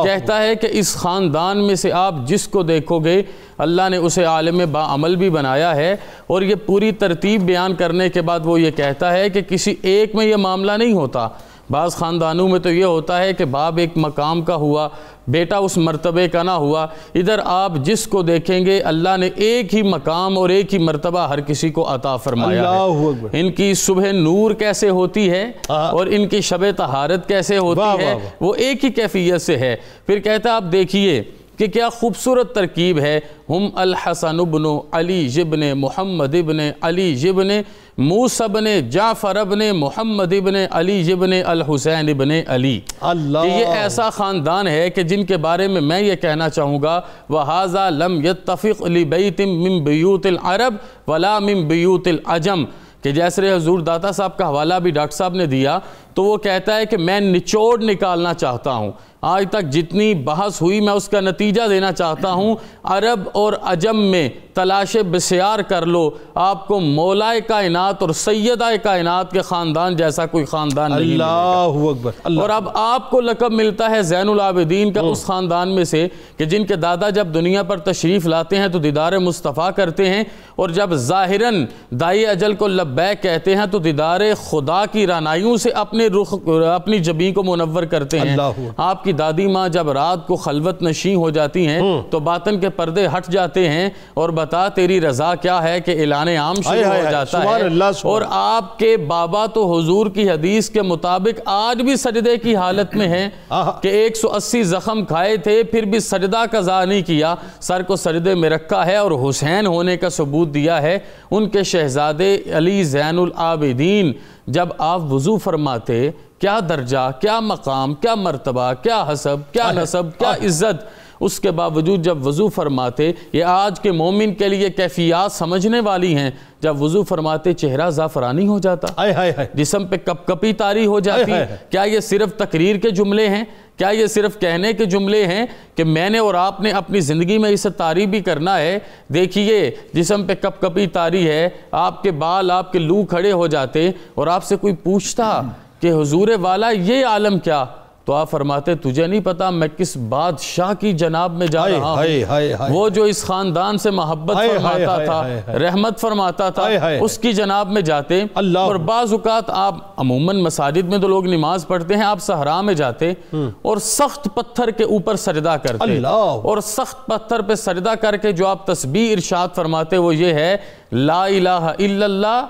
کہتا ہے کہ اس خاندان میں سے آپ جس کو دیکھو گے اللہ نے اسے عالم باعمل بھی بنایا ہے. اور یہ پوری ترتیب بیان کرنے کے بعد وہ یہ کہتا ہے کہ کسی ایک میں یہ معاملہ نہیں ہوتا. بعض خاندانوں میں تو یہ ہوتا ہے کہ باپ ایک مقام کا ہوا, بیٹا اس مرتبے کا نہ ہوا. ادھر آپ جس کو دیکھیں گے اللہ نے ایک ہی مقام اور ایک ہی مرتبہ ہر کسی کو عطا فرمایا ہے. ان کی صبح نور کیسے ہوتی ہے اور ان کی شب طہارت کیسے ہوتی ہے, وہ ایک ہی کیفیت سے ہے. پھر کہتا ہے آپ دیکھیے کہ کیا خوبصورت ترکیب ہے. ہم الحسن ابن علی ابن محمد ابن علی ابن موسیٰ ابن جعفر ابن محمد ابن علی ابن الحسین ابن علی. کہ یہ ایسا خاندان ہے کہ جن کے بارے میں یہ کہنا چاہوں گا وَهَذَا لَمْ يَتَّفِقْ لِبَيْتٍ مِّن بِيُوتِ الْعَرَبِ وَلَا مِن بِيُوتِ الْعَجَمِ. کہ جیسے حضور داتا صاحب کا حوالہ بھی ڈاکٹر صاحب نے دیا تو وہ کہتا ہے کہ میں نچوڑ نکالنا چاہتا ہوں. آج تک جتنی بحث ہوئی میں اس کا نتیجہ دینا چاہتا ہوں. عرب اور عجم میں تلاش بسیار کر لو, آپ کو مولائے کائنات اور سیدہ کائنات کے خاندان جیسا کوئی خاندان نہیں ملے گا. اور اب آپ کو لقب ملتا ہے زین العابدین کا اس خاندان میں سے کہ جن کے دادا جب دنیا پر تشریف لاتے ہیں تو دیدار مصطفیٰ کرتے ہیں, اور جب ظاہراً دائی اجل کو لبیک کہتے ہیں تو دیدار خدا کی رعنائیوں سے اپنی جبین کو منور کرتے ہیں. آپ کی دادی ماں جب رات کو خلوت نشین ہو جاتی ہیں تو باطن کے پردے ہٹ جاتے ہیں اور بتا تیری رضا کیا ہے کہ اعلان عام شروع ہو جاتا ہے. اور آپ کے بابا تو حضور کی حدیث کے مطابق آج بھی سجدے کی حالت میں ہیں کہ 180 زخم کھائے تھے پھر بھی سجدہ قضا نہیں کیا, سر کو سجدے میں رکھا ہے اور حسین ہونے کا ثبوت دیا ہے. ان کے شہزادے علی زین العابدین جب آپ وضو فرماتے, کیا درجہ, کیا مقام, کیا مرتبہ, کیا حسب, کیا نسب, کیا عزت. اس کے باوجود جب وضو فرماتے, یہ آج کے مومن کے لیے کیفیات سمجھنے والی ہیں, جب وضو فرماتے چہرہ زعفرانی ہو جاتا, جسم پہ کپ کپی طاری ہو جاتی. کیا یہ صرف تقریر کے جملے ہیں؟ کیا یہ صرف کہنے کے جملے ہیں کہ میں نے اور آپ نے اپنی زندگی میں اسے طاری بھی کرنا ہے؟ دیکھیے جسم پہ کپ کپی طاری ہے, آپ کے بال, آپ کے لو کھڑے ہو جاتے, اور آپ سے کوئی پوچھتا کہ حضور والا یہ عالم کیا, تو آپ فرماتے تجھے نہیں پتا میں کس بادشاہ کی جناب میں جا رہا ہوں، وہ جو اس خاندان سے محبت فرماتا تھا، رحمت فرماتا تھا، اس کی جناب میں جاتے۔ اور بعض اوقات آپ عموماً مساجد میں تو لوگ نماز پڑھتے ہیں، آپ صحرا میں جاتے اور سخت پتھر کے اوپر سجدہ کرتے، اور سخت پتھر پہ سجدہ کر کے جو آپ تسبیح ارشاد فرماتے وہ یہ ہے لا الہ الا اللہ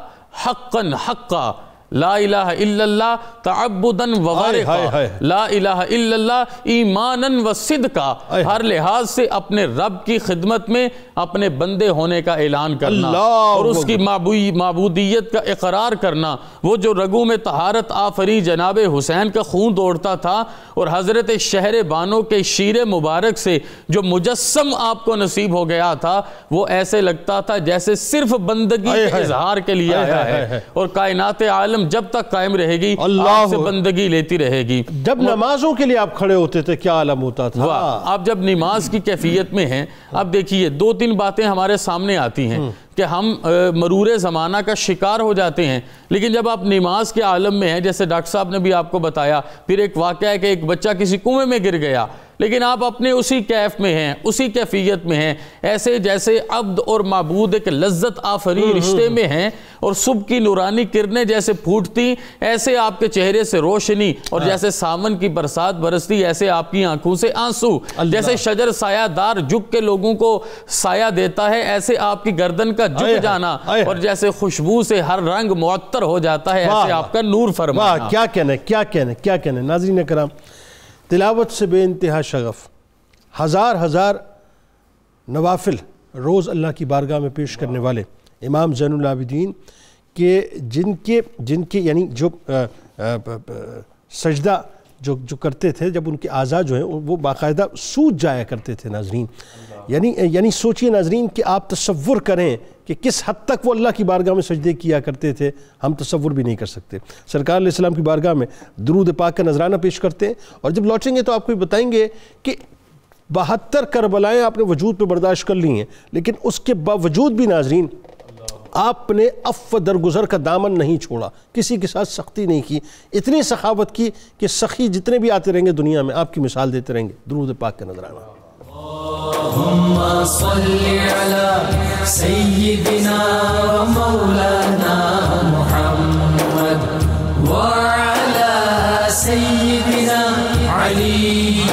حقا حقا، لا الہ الا اللہ تعبدا وغرقا، لا الہ الا اللہ ایمانا وصدقا، ہر لحاظ سے اپنے رب کی خدمت میں اپنے بندے ہونے کا اعلان کرنا اور اس کی معبودیت کا اقرار کرنا۔ وہ جو رگوں میں طہارت آفری جناب حسین کا خون دوڑتا تھا، اور حضرت شہر بانو کے شیر مبارک سے جو مجسم آپ کو نصیب ہو گیا تھا، وہ ایسے لگتا تھا جیسے صرف بندگی کے اظہار کے لیے آیا ہے، اور کائنات عالم جب تک قائم رہے گی آپ سے بندگی لیتی رہے گی۔ جب نمازوں کے لیے آپ کھڑے ہوتے تھے کیا عالم ہوتا تھا؟ آپ جب نماز کی کیفیت میں ہیں، اب دیکھیے 2-3 باتیں ہمارے سامنے آتی ہیں کہ ہم مرور زمانہ کا شکار ہو جاتے ہیں، لیکن جب آپ نماز کے عالم میں ہیں، جیسے ڈاکٹر صاحب نے بھی آپ کو بتایا، پھر ایک واقعہ ہے کہ ایک بچہ کسی کنویں میں گر گیا، لیکن آپ اپنے اسی کیف میں ہیں، اسی کیفیت میں ہیں، ایسے جیسے عبد اور معبود ایک لذت آفری رشتے میں ہیں، اور صبح کی نورانی کرنیں جیسے پھوٹتی ایسے آپ کے چہرے سے روشنی، اور جیسے سامن کی برسات برستی ایسے آپ کی آنکھوں سے آنسو، جیسے شجر سایہ دار جھک کے لوگوں کو سایہ دیتا ہے ایسے آپ کی گردن کا جھک جانا، اور جیسے خوشبو سے ہر رنگ معطر ہو جاتا ہے ایسے آپ کا نور فرمانا۔ کیا کہنے ناظرین کرام، تلاوت سے بے انتہا شغف، ہزار نوافل روز اللہ کی بارگاہ میں پیش کرنے والے امام زین العابدین کے جن کے یعنی جو سجدہ جو کرتے تھے، جب ان کے اعضاء جو ہیں وہ باقاعدہ سوج جایا کرتے تھے ناظرین، یعنی سوچئے ناظرین کہ آپ تصور کریں کہ کس حد تک وہ اللہ کی بارگاہ میں سجدے کیا کرتے تھے، ہم تصور بھی نہیں کر سکتے۔ سرکار علیہ السلام کی بارگاہ میں درود پاک کا نذرانہ پیش کرتے ہیں، اور جب لوٹیں گے تو آپ کو بتائیں گے کہ 72 کربلائیں آپ نے وجود پہ برداشت کر لی ہیں، لیکن اس کے باوجود بھی ناظرین آپ نے عفو درگزر کا دامن نہیں چھوڑا، کسی کے ساتھ سختی نہیں کی، اتنی سخاوت کی کہ سخی جتنے بھی آتے رہیں گے دنیا میں آپ کی مثال دیتے رہیں گے۔ درود پاک کا نذرانہ۔ اللهم صل على سيدنا ومولانا محمد وعلى سيدنا علي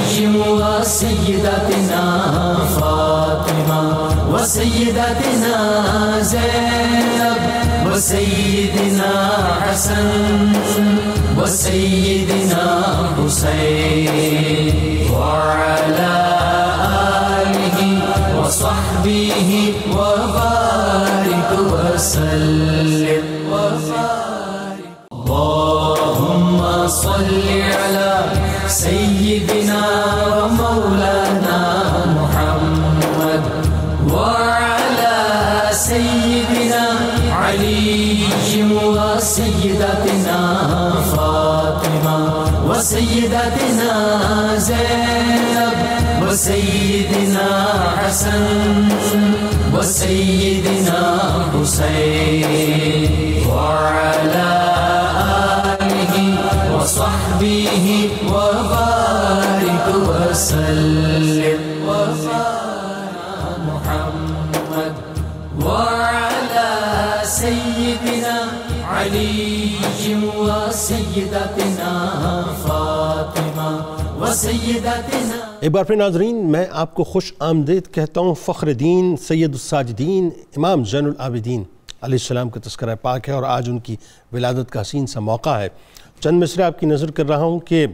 وسيدتنا فاطمة وسيدتنا زينب وسيدنا حسن وسيدنا حسين وعلى وصحبه وبارك وسلم وبارك اللهم صل على سيدنا ومولانا محمد وعلى سيدنا علي وسيدتنا فاطمة وسيدتنا زينب وسيدنا حسن وسيدنا حسين وعلى آله وصحبه وبارك وسلم وبارك محمد وعلى سيدنا علي وسيدتنا فاطمة وسيدتنا۔ ایک بار پھر ناظرین میں آپ کو خوش آمدید کہتا ہوں۔ فخر دین سید الساجدین امام زین العابدین علیہ السلام کا تذکرہ پاک ہے، اور آج ان کی ولادت کا حسین سا موقع ہے۔ چند مصرے آپ کی نظر کر رہا ہوں کہ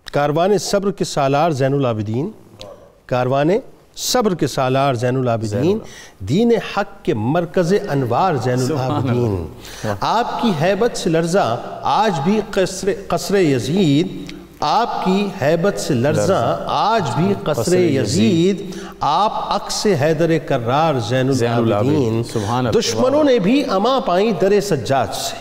کاروان صبر کے سالار زین العابدین، کاروان صبر کے سالار زین العابدین، دین حق کے مرکز انوار زین العابدین، آپ کی حیبت سے لرزاں آج بھی قصر یزید، آپ کی حیبت سے لرزاں آج بھی قصر یزید، آپ عکس حیدر کرار زین العابدین، دشمنوں نے بھی اما پائیں در سجاد سے،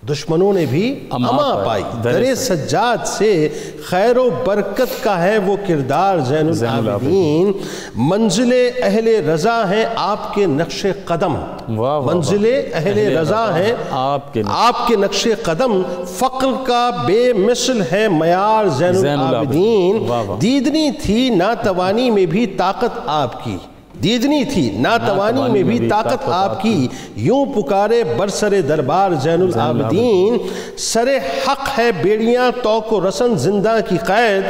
دشمنوں نے بھی اما پائی، درِ سجاد سے خیر و برکت کا ہے وہ کردار زین العابدین، منزل اہل رضا ہیں آپ کے نقش قدم، منزل اہل رضا ہیں آپ کے نقش قدم، فقر کا بے مثل ہے معیار زین العابدین، دیدنی تھی ناتوانی میں بھی طاقت آپ کی، دیدنی تھی ناتوانی میں بھی طاقت آپ کی، یوں پکارے برسر دربار زین العابدین، سر حق ہے بیڑیاں توق و رسن زندہ کی قید،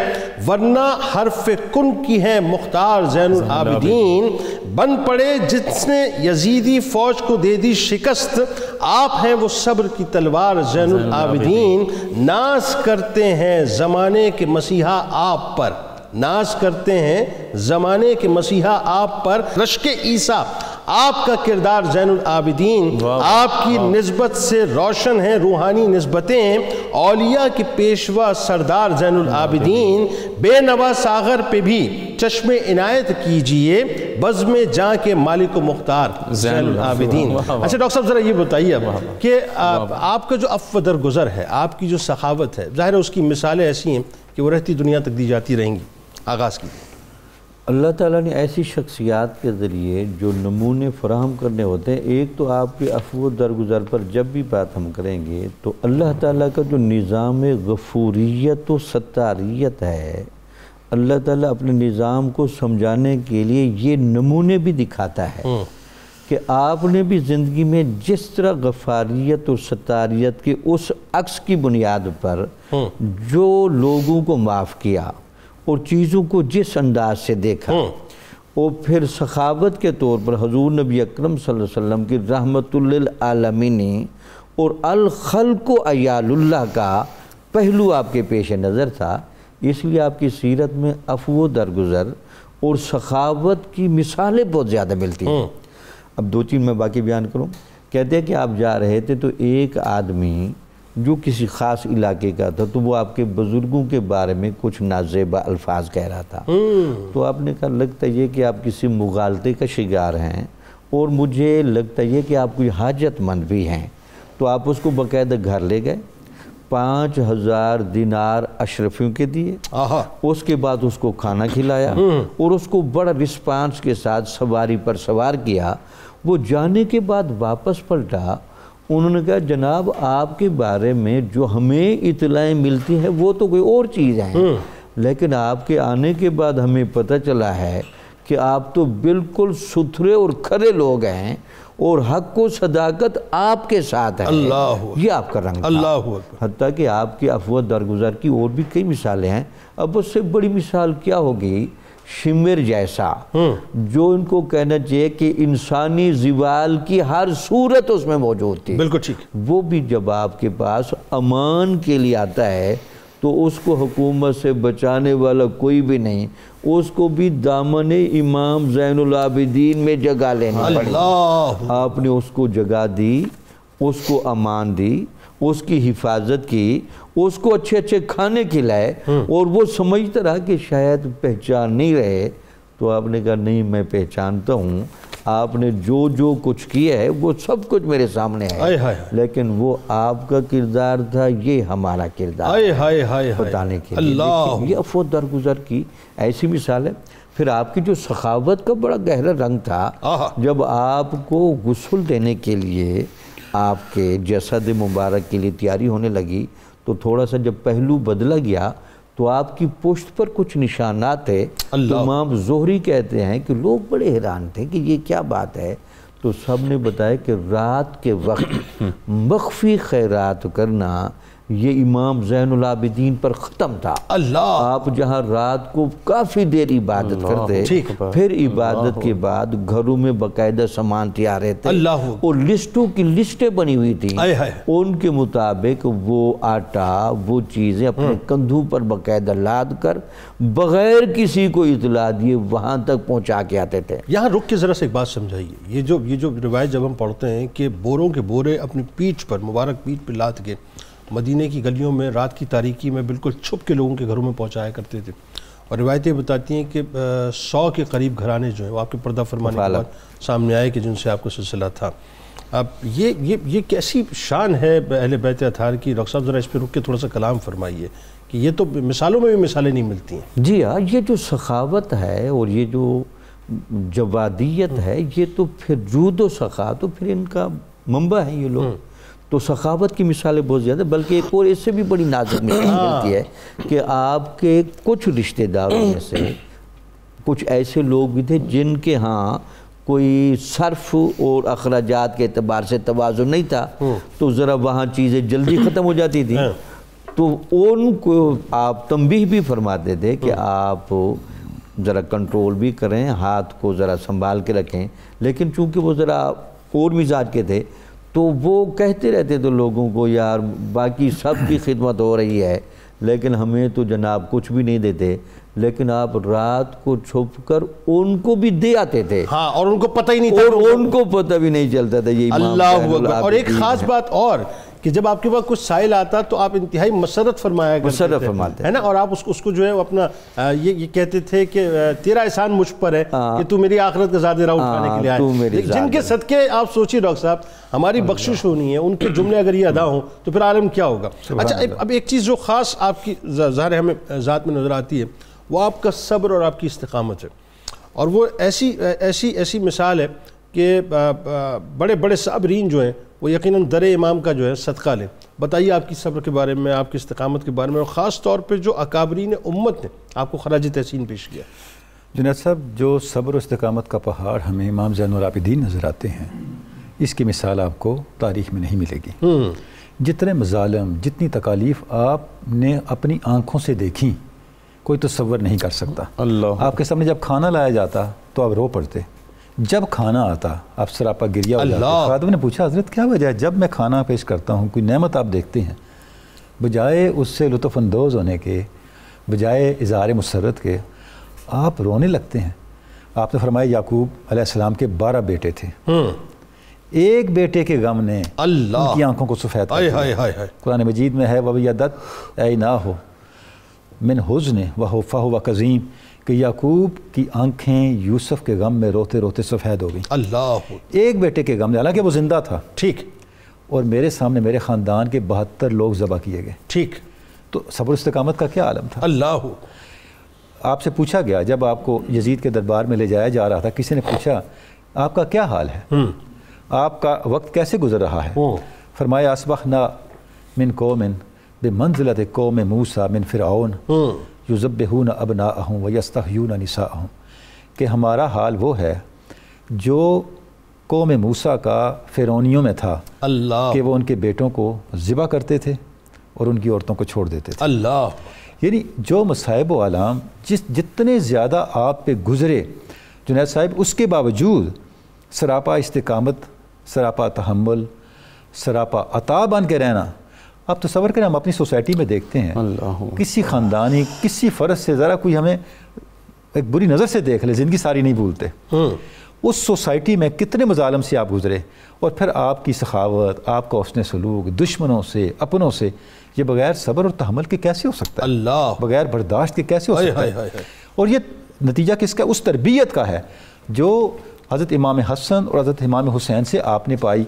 ورنہ حرف کن کی ہے مختار زین العابدین، بن پڑے جس نے یزیدی فوج کو دے دی شکست، آپ ہیں وہ صبر کی تلوار زین العابدین، ناز کرتے ہیں زمانے کے مسیحا آپ پر، ناز کرتے ہیں زمانے کے مسیحا آپ پر، رشک عیسیٰ آپ کا کردار زین العابدین، آپ کی نسبت سے روشن ہیں روحانی نسبتیں، اولیاء کے پیشوا سردار زین العابدین، بے نوا ساغر پہ بھی چشم عنایت کیجئے، بزم جاں کے مالک و مختار زین العابدین۔ اچھا ڈاکٹر صاحب ذرا یہ بتائیے اب کہ آپ کا جو عفو درگزر ہے، آپ کی جو سخاوت ہے، ظاہر ہے اس کی مثالیں ایسی ہیں کہ وہ رہتی دنیا تک دی جاتی رہیں گی، آغاز کی۔ اللہ تعالیٰ نے ایسی شخصیات کے ذریعے جو نمونے فراہم کرنے ہوتے ہیں، ایک تو آپ کے عفو درگزر پر جب بھی بات ہم کریں گے تو اللہ تعالیٰ کا جو نظام غفوریت و ستاریت ہے، اللہ تعالیٰ اپنے نظام کو سمجھانے کے لیے یہ نمونے بھی دکھاتا ہے کہ آپ نے بھی زندگی میں جس طرح غفاریت اور ستاریت کے اس عکس کی بنیاد پر جو لوگوں کو معاف کیا اور چیزوں کو جس انداز سے دیکھا، اور پھر سخاوت کے طور پر حضور نبی اکرم صلی اللہ علیہ وسلم کی رحمت للعالمین اور الخلق و عیال اللہ کا پہلو آپ کے پیش نظر تھا، اس لیے آپ کی سیرت میں عفو درگزر اور سخاوت کی مثالیں بہت زیادہ ملتی ہیں۔ اب دو چیز میں باقی بیان کروں۔ کہتے ہیں کہ آپ جا رہے تھے تو ایک آدمی جو کسی خاص علاقے کا تھا تو وہ آپ کے بزرگوں کے بارے میں کچھ نازیبا الفاظ کہہ رہا تھا، تو آپ نے کہا لگتا یہ کہ آپ کسی مغالطے کا شکار ہیں، اور مجھے لگتا یہ کہ آپ کوئی حاجت مند بھی ہیں، تو آپ اس کو باقاعدہ گھر لے گئے، 5000 دینار اشرفیوں کے دیے، اس کے بعد اس کو کھانا کھلایا اور اس کو بڑا رسپانس کے ساتھ سواری پر سوار کیا۔ وہ جانے کے بعد واپس پلٹا، انہوں نے کہا جناب آپ کے بارے میں جو ہمیں اطلاعیں ملتی ہیں وہ تو کوئی اور چیز ہیں، لیکن آپ کے آنے کے بعد ہمیں پتہ چلا ہے کہ آپ تو بالکل ستھرے اور کھرے لوگ ہیں اور حق و صداقت آپ کے ساتھ ہے، یہ آپ کا رنگ تھا۔ حتیٰ کہ آپ کی عفو درگزر کی اور بھی کئی مثالیں ہیں۔ اب اس سے بڑی مثال کیا ہوگی؟ شمر جیسا، جو ان کو کہنا چاہیے کہ انسانی زوال کی ہر صورت اس میں موجود تھی، بالکل ٹھیک، وہ بھی جب آپ کے پاس امان کے لیے آتا ہے تو اس کو حکومت سے بچانے والا کوئی بھی نہیں، اس کو بھی دامن امام زین العابدین میں جگہ لینی پڑی۔ آپ نے اس کو جگہ دی، اس کو امان دی، اس کی حفاظت کی، اس کو اچھے اچھے کھانے کھلائے، اور وہ سمجھتا رہا کہ شاید پہچان نہیں رہے، تو آپ نے کہا نہیں میں پہچانتا ہوں، آپ نے جو جو کچھ کیا ہے وہ سب کچھ میرے سامنے ہے، لیکن وہ آپ کا کردار تھا، یہ ہمارا کردار بتانے کے لیے۔ یہ عفو درگزر کی ایسی مثال ہے۔ پھر آپ کی جو سخاوت کا بڑا گہرا رنگ تھا، جب آپ کو غسل دینے کے لیے آپ کے جسد مبارک کے لیے تیاری ہونے لگی تو تھوڑا سا جب پہلو بدلا گیا تو آپ کی پشت پر کچھ نشانات تھے۔ امام زہری کہتے ہیں کہ لوگ بڑے حیران تھے کہ یہ کیا بات ہے، تو سب نے بتایا کہ رات کے وقت مخفی خیرات کرنا یہ امام زین العابدین پر ختم تھا۔ آپ جہاں رات کو کافی دیر عبادت کرتے، پھر عبادت کے بعد گھروں میں باقاعدہ سامان تیار رہتے اور لسٹوں کی لسٹیں بنی ہوئی تھیں، ان کے مطابق وہ آٹا وہ چیزیں اپنے کندھوں پر باقاعدہ لاد کر بغیر کسی کو اطلاع دیے وہاں تک پہنچا کے آتے تھے۔ یہاں رک کے ذرا سے ایک بات سمجھائیے، یہ جو روایت جب ہم پڑھتے ہیں کہ بوروں کے بورے اپنی پیٹھ پر مبارک پیٹھ پر لاد کے مدینے کی گلیوں میں رات کی تاریکی میں بالکل چھپ کے لوگوں کے گھروں میں پہنچایا کرتے تھے، اور روایتیں بتاتی ہیں کہ 100 کے قریب گھرانے جو ہیں وہ آپ کے پردہ فرمانے کے بعد سامنے آئے کہ جن سے آپ کو سلسلہ تھا. اب یہ کیسی شان ہے اہل بیت اطہار کی؟ ڈاکٹر صاحب ذرا اس پہ رک کے تھوڑا سا کلام فرمائیے کہ یہ تو مثالوں میں بھی مثالیں نہیں ملتی ہیں. جی ہاں، یہ جو سخاوت ہے اور یہ جو جوادیت ہے، یہ تو پھر جود و سخا تو پھر ان کا منبع ہیں یہ لوگ. تو سخاوت کی مثالیں بہت زیادہ، بلکہ ایک اور اس سے بھی بڑی نازک مثال ملتی ہے کہ آپ کے کچھ رشتہ داروں میں سے کچھ ایسے لوگ بھی تھے جن کے ہاں کوئی صرف اور اخراجات کے اعتبار سے توازن نہیں تھا، تو ذرا وہاں چیزیں جلدی ختم ہو جاتی تھی. تو ان کو آپ تنبیہ بھی فرماتے تھے کہ آپ ذرا کنٹرول بھی کریں، ہاتھ کو ذرا سنبھال کے رکھیں. لیکن چونکہ وہ ذرا اور مزاج کے تھے تو وہ کہتے رہتے تھے لوگوں کو، یار باقی سب کی خدمت ہو رہی ہے لیکن ہمیں تو جناب کچھ بھی نہیں دیتے. لیکن آپ رات کو چھپ کر ان کو بھی دے آتے تھے. ہاں، اور ان کو پتہ ہی نہیں تھا، اور ان کو پتہ بھی نہیں چلتا تھا. یہ اللہ اکبر. اور ایک خاص بات اور کہ جب آپ کے پاس کچھ سائل آتا تو آپ انتہائی مسرت فرمایا کرتے تھے، ہے نا؟ اور آپ اس کو جو ہے اپنا یہ کہتے تھے کہ تیرا احسان مجھ پر ہے کہ تو میری آخرت کا زاد راہ اٹھانے کے لیے آئے. جن کے صدقے آپ سوچیے ڈاکٹر صاحب ہماری بخشش ہونی ہے، ان کے جملے اگر یہ ادا ہوں تو پھر عالم کیا ہوگا. اچھا، اب ایک چیز جو خاص آپ کی ظاہر ہمیں ذات میں نظر آتی ہے وہ آپ کا صبر اور آپ کی استقامت ہے. اور وہ ایسی مثال ہے کہ بڑے بڑے صابرین جو ہیں وہ یقیناً در امام کا جو ہے صدقہ لیں. بتائیے آپ کی صبر کے بارے میں، آپ کی استقامت کے بارے میں، اور خاص طور پہ جو اکابرین امت نے آپ کو خراج تحسین پیش کیا. جنید صاحب، جو صبر و استقامت کا پہاڑ ہمیں امام زین العابدین نظر آتے ہیں، اس کی مثال آپ کو تاریخ میں نہیں ملے گی. جتنے مظالم، جتنی تکالیف آپ نے اپنی آنکھوں سے دیکھیں کوئی تصور نہیں کر سکتا. اللہ، آپ کے سامنے جب کھانا لایا جاتا تو آپ رو پڑتے، جب کھانا آتا آپ سراپا گریا ہو جاتے. خادم نے پوچھا حضرت کیا وجہ ہے؟ جب میں کھانا پیش کرتا ہوں کوئی نعمت آپ دیکھتے ہیں، بجائے اس سے لطف اندوز ہونے کے، بجائے اظہار مسرت کے، آپ رونے لگتے ہیں. آپ نے فرمایا یعقوب علیہ السلام کے 12 بیٹے تھے، ایک بیٹے کے غم نے ان کی آنکھوں کو سفید کر دیا. قرآن مجید میں ہے وَبِيَدَّتْ اَعْنَاهُ مِنْ حُزْنٍ وَهُوَ كَظِيمٌ کہ یعقوب کی آنکھیں یوسف کے غم میں روتے روتے سفید ہو گئیں. اللہ، ایک بیٹے کے غم میں، حالانکہ وہ زندہ تھا، ٹھیک، اور میرے سامنے میرے خاندان کے 72 لوگ ذبح کیے گئے، ٹھیک. تو صبر و استقامت کا کیا عالم تھا. اللہ، آپ سے پوچھا گیا جب آپ کو یزید کے دربار میں لے جایا جا رہا تھا، کسی نے پوچھا آپ کا کیا حال ہے، آپ کا وقت کیسے گزر رہا ہے؟ فرمایا اصبحنا من قوم بمنزلۃ قوم موسیٰ من فرعون یذبحون ابناءہم ویستحیون نساءہم کہ ہمارا حال وہ ہے جو قوم موسیٰ کا فرعونیوں میں تھا، اللہ، کہ وہ ان کے بیٹوں کو ذبح کرتے تھے اور ان کی عورتوں کو چھوڑ دیتے تھے. اللہ، یعنی جو مصائب و آلام جتنے زیادہ آپ پہ گزرے جنید صاحب، اس کے باوجود سراپا استقامت، سراپا تحمل، سراپا عطا بن کے رہنا. آپ تصور کریں، ہم اپنی سوسائٹی میں دیکھتے ہیں کسی خاندانی، کسی فرد سے ذرا کوئی ہمیں ایک بری نظر سے دیکھ لے، زندگی ساری نہیں بھولتے. اس سوسائٹی میں کتنے مظالم سے آپ گزرے، اور پھر آپ کی سخاوت، آپ کا حسن سلوک دشمنوں سے، اپنوں سے، یہ بغیر صبر اور تحمل کے کیسے ہو سکتا ہے؟ اللہ، بغیر برداشت کے کیسے ہو سکتا ہے؟ اور یہ نتیجہ کس کا؟ اس تربیت کا ہے جو حضرت امام حسن اور حضرت امام حسین سے آپ نے پائی.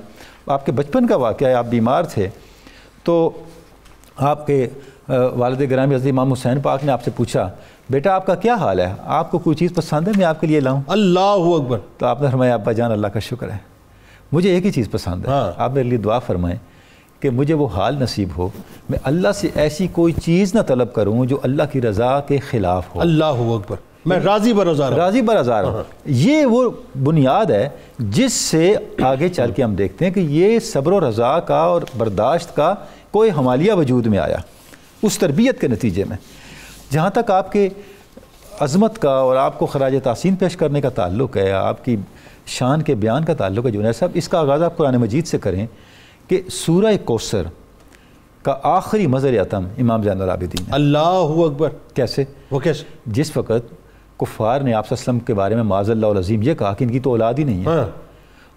آپ کے بچپن کا واقعہ ہے، آپ بیمار تھے تو آپ کے والد گرامی حضرت امام حسین پاک نے آپ سے پوچھا بیٹا آپ کا کیا حال ہے، آپ کو کوئی چیز پسند ہے میں آپ کے لیے لاؤں؟ اللہ اکبر. تو آپ نے فرمایا ابا جان اللہ کا شکر ہے، مجھے ایک ہی چیز پسند ہے. آپ میرے لیے دعا فرمائیں کہ مجھے وہ حال نصیب ہو، میں اللہ سے ایسی کوئی چیز نہ طلب کروں جو اللہ کی رضا کے خلاف ہو. اللہ اکبر، میں راضی برضا رہوں. یہ وہ بنیاد ہے جس سے آگے چل کے ہم دیکھتے ہیں کہ یہ صبر و رضا کا اور برداشت کا کوئی حمالیہ وجود میں آیا اس تربیت کے نتیجے میں. جہاں تک آپ کے عظمت کا اور آپ کو خراج تحسین پیش کرنے کا تعلق ہے، آپ کی شان کے بیان کا تعلق ہے جنید صاحب، اس کا آغاز آپ قرآن مجید سے کریں کہ سورہ کوثر کا آخری مظہر عتم امام زین العابدین. اللہ اکبر. کیسے؟ وہ کیسے؟ جس وقت کفار نے آپ صلی اللہ علیہ وسلم کے بارے میں معاذ اللہ العظیم یہ کہا کہ ان کی تو اولاد ہی نہیں ہے،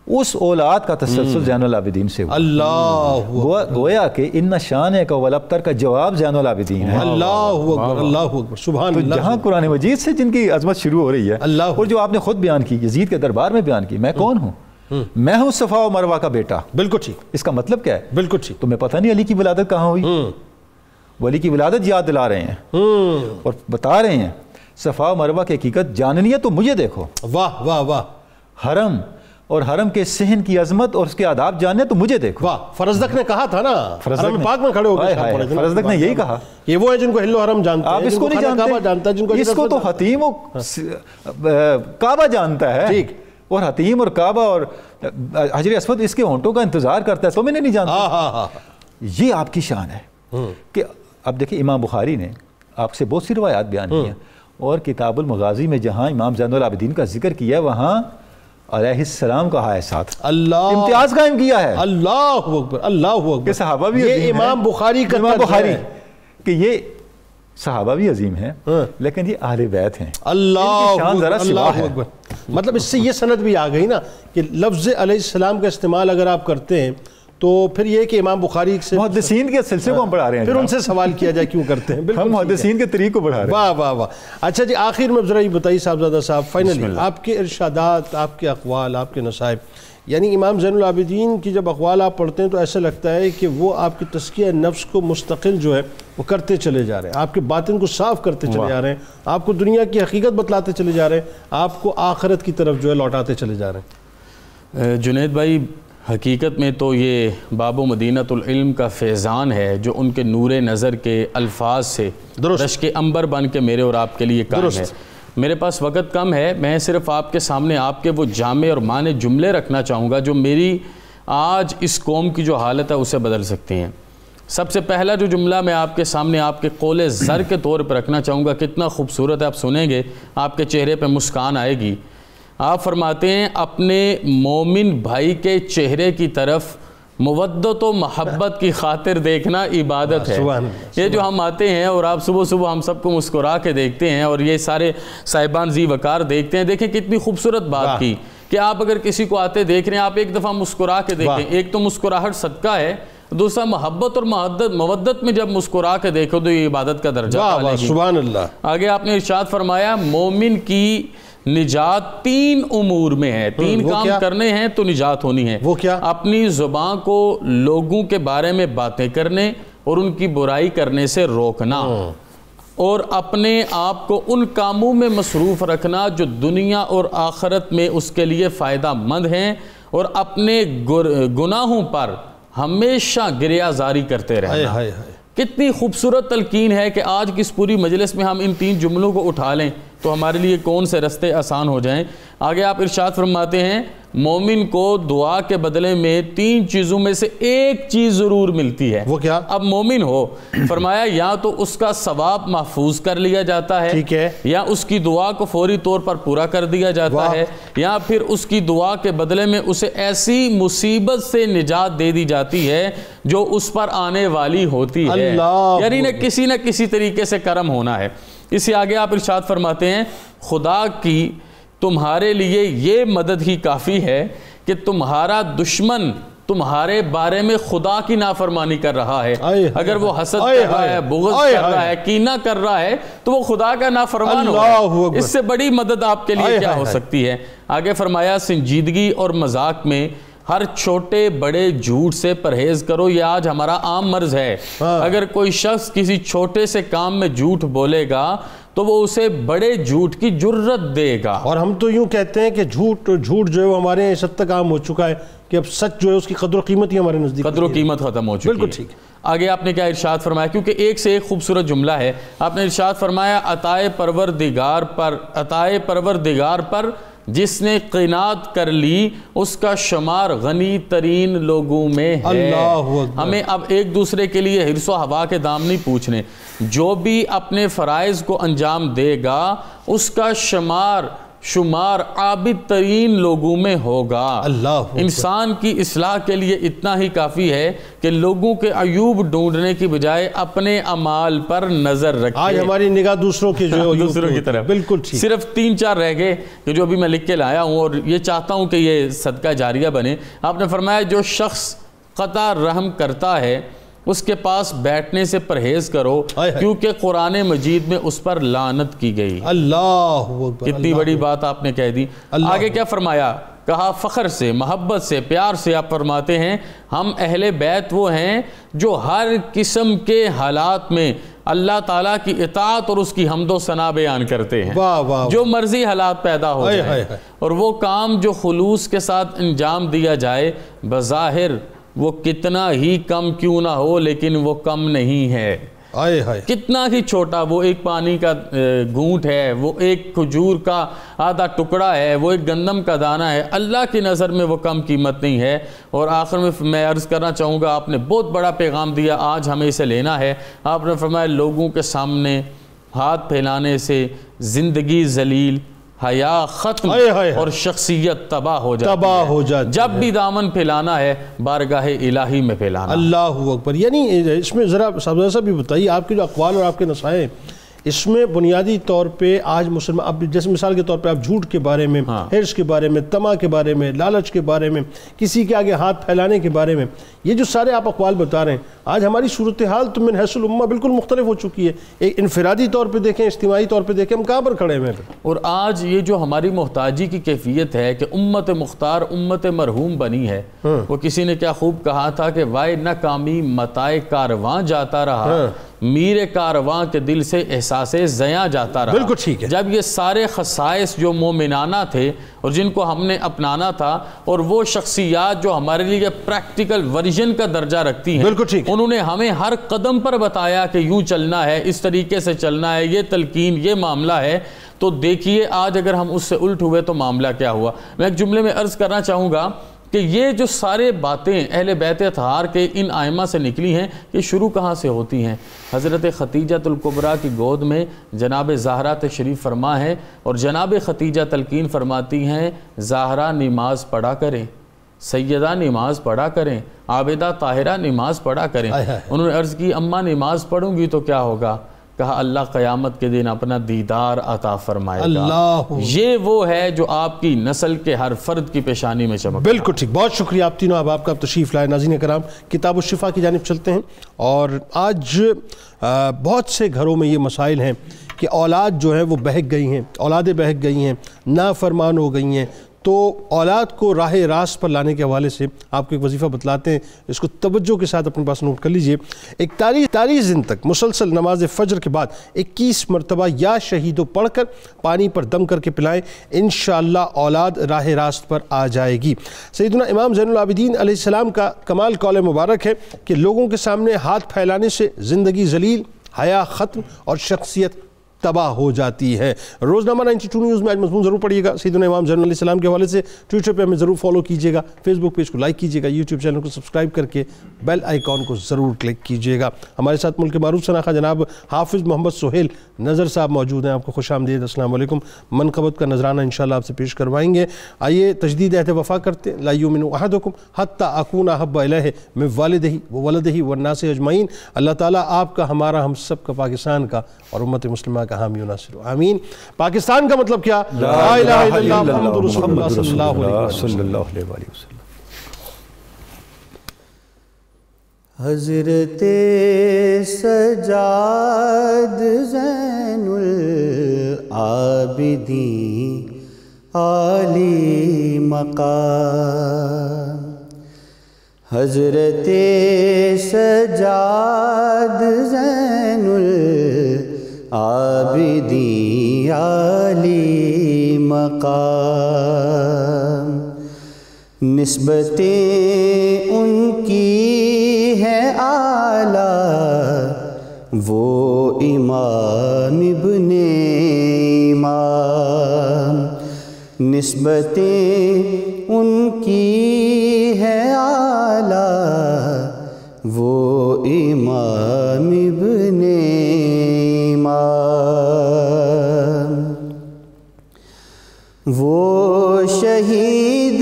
اس اولاد کا تسلسل زین العابدین سے ہوا. اللہ گویا کہ ان شان کا ولابتر کا جواب زین العابدین ہے. اللہ اکبر اللہ اکبر سبحان تو اللہ. جہاں قرآن مجید سے جن کی عظمت شروع ہو رہی ہے اللہ اور جو آپ نے خود بیان کی یزید کے دربار میں بیان کی, میں کون ہوں؟ میں ہوں صفا و مروہ کا بیٹا. بالکل ٹھیک, اس کا مطلب کیا ہے؟ بالکل ٹھیک. تمہیں پتہ نہیں علی کی ولادت کہاں ہوئی؟ وہ علی کی ولادت یاد دلا رہے ہیں اور بتا رہے ہیں صفا و مروہ کی حقیقت جاننی ہے تو مجھے دیکھو. واہ واہ واہ. حرم اور حرم کے صحن کی عظمت اور اس کے آداب جاننے تو مجھے دیکھو. واہ. فرزدق نے کہا تھا نا, حرم پاک میں کھڑے ہو گئے. فرزدق نے یہی کہا. یہ وہ ہے جن کو ہل و حرم جانتے ہیں, آپ اس کو نہیں جانتے, اس کو تو حتیم و کعبہ جانتا ہے. ٹھیک. اور حتیم اور کعبہ اور حجر اسود اس کے ہونٹوں کا انتظار کرتا ہے, تو میں نے نہیں جانتا. یہ آپ کی شان ہے کہ اب دیکھیں امام بخاری نے آپ سے بہت سی روایات بیان کی ہیں اور کتاب المغازی میں جہاں امام زین العابدین کا ذکر کیا ہے وہاں علیہ السلام کہا ہے ساتھ. اللہ امتیاز قائم کیا ہے. اللہ اکبر اللہ اکبر. کہ صحابہ بھی یہ امام بخاری کا امام بخاری کہ یہ صحابہ بھی عظیم ہیں لیکن یہ اہل بیت ہیں. اللہ اللہ اکبر. مطلب اس سے یہ سند بھی آ گئی نا کہ لفظ علیہ السلام کا استعمال اگر آپ کرتے ہیں تو پھر یہ کہ امام بخاری سے محدثین کے سلسلے کو ہم پڑھا رہے ہیں, پھر ان سے سوال کیا جائے کیوں کرتے ہیں. ہم محدثین کے طریق کو پڑھا رہے ہیں. واہ واہ واہ. اچھا جی, آخر میں ذرا یہ بتائیے صاحبزادہ صاحب, فائنلی آپ کے ارشادات, آپ کے اقوال, آپ کے نصائب, یعنی امام زین العابدین کی جب اقوال آپ پڑھتے ہیں تو ایسا لگتا ہے کہ وہ آپ کی تزکیہ نفس کو مستقل جو ہے وہ کرتے چلے جا رہے ہیں, آپ کے باطن کو صاف کرتے چلے جا رہے ہیں, آپ کو دنیا کی حقیقت بتلاتے چلے جا رہے ہیں, آپ کو آخرت کی طرف جو ہے لوٹاتے چلے جا رہے ہیں. جنید بھائی, حقیقت میں تو یہ باب و مدینۃ العلم کا فیضان ہے جو ان کے نور نظر کے الفاظ سے رشک عنبر بن کے میرے اور آپ کے لیے قائم ہے. میرے پاس وقت کم ہے, میں صرف آپ کے سامنے آپ کے وہ جامع اور معنی جملے رکھنا چاہوں گا جو میری آج اس قوم کی جو حالت ہے اسے بدل سکتے ہیں. سب سے پہلا جو جملہ میں آپ کے سامنے آپ کے قول زر کے طور پر رکھنا چاہوں گا, کتنا خوبصورت ہے, آپ سنیں گے آپ کے چہرے پہ مسکان آئے گی. آپ فرماتے ہیں اپنے مومن بھائی کے چہرے کی طرف مودت و محبت کی خاطر دیکھنا عبادت ہے. یہ جو ہم آتے ہیں اور آپ صبح صبح ہم سب کو مسکرا کے دیکھتے ہیں اور یہ سارے صاحبان ذی وقار دیکھتے ہیں, دیکھیں کتنی خوبصورت بات کی کہ آپ اگر کسی کو آتے دیکھ رہے ہیں آپ ایک دفعہ مسکرا کے دیکھیں. ایک تو مسکراہٹ صدقہ ہے, دوسرا محبت اور مودت میں جب مسکرا کے دیکھو تو یہ عبادت کا درجہ پالے گی. سبحان اللہ. آگے آپ نے ارشاد فرمایا مومن کی نجات 3 امور میں ہے, 3 کام کرنے ہیں تو نجات ہونی ہے. وہ کیا؟ اپنی زبان کو لوگوں کے بارے میں باتیں کرنے اور ان کی برائی کرنے سے روکنا, اور اپنے آپ کو ان کاموں میں مصروف رکھنا جو دنیا اور آخرت میں اس کے لیے فائدہ مند ہیں, اور اپنے گناہوں پر ہمیشہ گریہ زاری کرتے رہنا. کتنی خوبصورت تلقین ہے کہ آج کس پوری مجلس میں ہم ان 3 جملوں کو اٹھا لیں تو ہمارے لیے کون سے رستے آسان ہو جائیں. آگے آپ ارشاد فرماتے ہیں مومن کو دعا کے بدلے میں 3 چیزوں میں سے ایک چیز ضرور ملتی ہے. وہ کیا؟ اب مومن ہو, فرمایا یا تو اس کا ثواب محفوظ کر لیا جاتا ہے, ٹھیک ہے, یا اس کی دعا کو فوری طور پر پورا کر دیا جاتا ہے, یا پھر اس کی دعا کے بدلے میں اسے ایسی مصیبت سے نجات دے دی جاتی ہے جو اس پر آنے والی ہوتی ہے. یعنی کسی نہ کسی طریقے سے کرم ہونا ہے. اسی آگے آپ ارشاد فرماتے ہیں خدا کی تمہارے لیے یہ مدد ہی کافی ہے کہ تمہارا دشمن تمہارے بارے میں خدا کی نافرمانی کر رہا ہے. اگر وہ حسد کر رہا ہے, بغض کر رہا ہے, کینہ کر رہا ہے تو وہ خدا کا نافرمان ہوگا. اس سے بڑی مدد آپ کے لیے کیا ہو سکتی ہے. آگے فرمایا سنجیدگی اور مذاق میں ہر چھوٹے بڑے جھوٹ سے پرہیز کرو. یہ آج ہمارا عام مرض ہے. اگر کوئی شخص کسی چھوٹے سے کام میں جھوٹ بولے گا تو وہ اسے بڑے جھوٹ کی جرت دے گا. اور ہم تو یوں کہتے ہیں کہ جھوٹ جو ہے وہ ہمارے یہاں اس حد تک عام ہو چکا ہے کہ اب سچ جو ہے اس کی قدر و قیمت ہی ہمارے نزدیک قدر و قیمت ختم ہو چکی ہے. بالکل ٹھیک. آگے آپ نے کیا ارشاد فرمایا, کیونکہ ایک سے ایک خوبصورت جملہ ہے. آپ نے ارشاد فرمایا عطائے پروردگار پر جس نے قناعت کر لی اس کا شمار غنی ترین لوگوں میں ہے. ہمیں اب ایک دوسرے کے لیے حرص و ہوا کے دام نہیں پوچھنے. جو بھی اپنے فرائض کو انجام دے گا اس کا شمار شمار عابد ترین لوگوں میں ہوگا۔ اللہ انسان کی اصلاح کے لیے اتنا ہی کافی ہے کہ لوگوں کے عیوب ڈھونڈنے کی بجائے اپنے اعمال پر نظر رکھے۔ آج ہماری نگاہ دوسروں کے جو دوسروں کی طرف، بالکل ٹھیک۔ صرف 3-4 رہ گئے کہ جو ابھی میں لکھ کے لایا ہوں، اور یہ چاہتا ہوں کہ یہ صدقہ جاریہ بنے۔ آپ نے فرمایا جو شخص قطع رحم کرتا ہے اس کے پاس بیٹھنے سے پرہیز کرو، کیونکہ قرآن مجید میں اس پر لعنت کی گئی۔ اللہ کتنی بڑی بات آپ نے کہہ دی۔ آگے کیا فرمایا؟ کہا فخر سے، محبت سے، پیار سے آپ فرماتے ہیں ہم اہل بیت وہ ہیں جو ہر قسم کے حالات میں اللہ تعالیٰ کی اطاعت اور اس کی حمد و ثنا بیان کرتے ہیں، جو مرضی حالات پیدا ہو جائیں، اور وہ کام جو خلوص کے ساتھ انجام دیا جائے بظاہر وہ کتنا ہی کم کیوں نہ ہو لیکن وہ کم نہیں ہے۔ کتنا ہی چھوٹا، وہ ایک پانی کا گھونٹ ہے، وہ ایک کھجور کا آدھا ٹکڑا ہے، وہ ایک گندم کا دانہ ہے، اللہ کی نظر میں وہ کم قیمت نہیں ہے۔ اور آخر میں عرض کرنا چاہوں گا، آپ نے بہت بڑا پیغام دیا، آج ہمیں اسے لینا ہے۔ آپ نے فرمایا لوگوں کے سامنے ہاتھ پھیلانے سے زندگی ذلیل، حیا ختم اور شخصیت تباہ ہو جاتی، جب بھی دامن پھیلانا ہے بارگاہ الہی میں پھیلانا۔ اللہ اکبر۔ یعنی اس میں ذرا صاحب بھی بتائیے، آپ کے جو اقوال اور آپ کے نصائح اس میں بنیادی طور پہ آج مسلمان، اب جیسے مثال کے طور پہ آپ جھوٹ کے بارے میں، حرص کے بارے میں، طمع کے بارے میں، لالچ کے بارے میں، کسی کے آگے ہاتھ پھیلانے کے بارے میں، یہ جو سارے آپ اقوال بتا رہے ہیں، آج ہماری صورتحال تو من حیث الامہ بالکل مختلف ہو چکی ہے۔ ایک انفرادی طور پہ دیکھیں، اجتماعی طور پہ دیکھیں، ہم کہاں پر کھڑے ہیں؟ اور آج یہ جو ہماری محتاجی کی کیفیت ہے کہ امت مختار امت مرحوم بنی ہے۔ وہ کسی نے کیا خوب کہا تھا کہ وائے ناکامی متائے کارواں جاتا رہا، میر کارواں کے دل سے احساس زیاں جاتا رہا۔ بالکل ٹھیک ہے۔ جب یہ سارے خصائص جو مومنانہ تھے اور جن کو ہم نے اپنانا تھا، اور وہ شخصیات جو ہمارے لیے پریکٹیکل ورژن کا درجہ رکھتی ہیں، بالکل ٹھیک، انہوں نے ہمیں ہر قدم پر بتایا کہ یوں چلنا ہے، اس طریقے سے چلنا ہے، یہ تلقین، یہ معاملہ ہے۔ تو دیکھیے آج اگر ہم اس سے الٹ ہوئے تو معاملہ کیا ہوا۔ میں ایک جملے میں عرض کرنا چاہوں گا کہ یہ جو سارے باتیں اہل بیت اطہار کے ان ائمہ سے نکلی ہیں، یہ شروع کہاں سے ہوتی ہیں؟ حضرت خدیجہ الکبریٰ کی گود میں جناب زہرا تشریف فرما ہے، اور جناب خدیجہ تلقین فرماتی ہیں زہرا نماز پڑھا کریں، سیدہ نماز پڑھا کریں، عابدہ طاہرہ نماز پڑھا کریں۔ انہوں نے عرض کی اماں نماز پڑھوں گی تو کیا ہوگا؟ کہا اللہ قیامت کے دن اپنا دیدار عطا فرمائے گا۔ یہ وہ ہے جو آپ کی نسل کے ہر فرد کی پیشانی میں چمک۔ بالکل ٹھیک، بہت شکریہ آپ تینوں، اب آپ کا تشریف لائے۔ ناظرین کرام، کتاب الشفا کی جانب چلتے ہیں، اور آج بہت سے گھروں میں یہ مسائل ہیں کہ اولاد جو ہے وہ بہک گئی ہیں، اولادیں بہک گئی ہیں، نافرمان ہو گئی ہیں۔ تو اولاد کو راہ راست پر لانے کے حوالے سے آپ کو ایک وظیفہ بتلاتے ہیں، اس کو توجہ کے ساتھ اپنے پاس نوٹ کر لیجئے۔ 41 دن تک مسلسل نماز فجر کے بعد 21 مرتبہ یا شہیدو پڑھ کر پانی پر دم کر کے پلائیں، انشاءاللہ اولاد راہ راست پر آ جائے گی۔ سیدنا امام زین العابدین علیہ السلام کا کمال قول مبارک ہے کہ لوگوں کے سامنے ہاتھ پھیلانے سے زندگی ذلیل، حیا ختم اور شخصیت تباہ ہو جاتی ہے۔ روزنامہ 92 نیوز میں آج مضمون ضرور پڑھیے گا سیدنا امام زین علیہ السلام کے حوالے سے۔ ٹویٹر پہ ہمیں ضرور فالو کیجیے گا، فیس بک پیج کو لائک کیجیے گا، یوٹیوب چینل کو سبسکرائب کر کے بیل آئیکن کو ضرور کلک کیجیے گا۔ ہمارے ساتھ ملک کے معروف شناخہ جناب حافظ محمد سہیل نظر صاحب موجود ہیں، آپ کو خوش آمدید، السلام علیکم۔ منقبت کا نذرانہ انشاءاللہ آپ سے پیش کروائیں گے۔ آئیے تجدید عہد وفا کرتے ہیں۔ لا یؤمن احدکم حتی اکون احب الیہ من والدہ وولدہ والناس اجمعین۔ اللہ تعالیٰ آپ کا، ہمارا، ہم سب کا، پاکستان کا اور امت مسلمہ کا حامی و ناصر ہو، آمین۔ پاکستان کا مطلب کیا؟ لا الہ الا اللہ محمد رسول اللہ صلی اللہ علیہ وسلم۔ حضرت سجاد زین العابدین عالی مقام، حضرت سجاد زین العابدین عالی مقام، نسبتیں ان کی ہے اعلیٰ، وہ امام ابن امام، نسبتیں ان کی ہے اعلیٰ، وہ امام ابن امام۔ شہید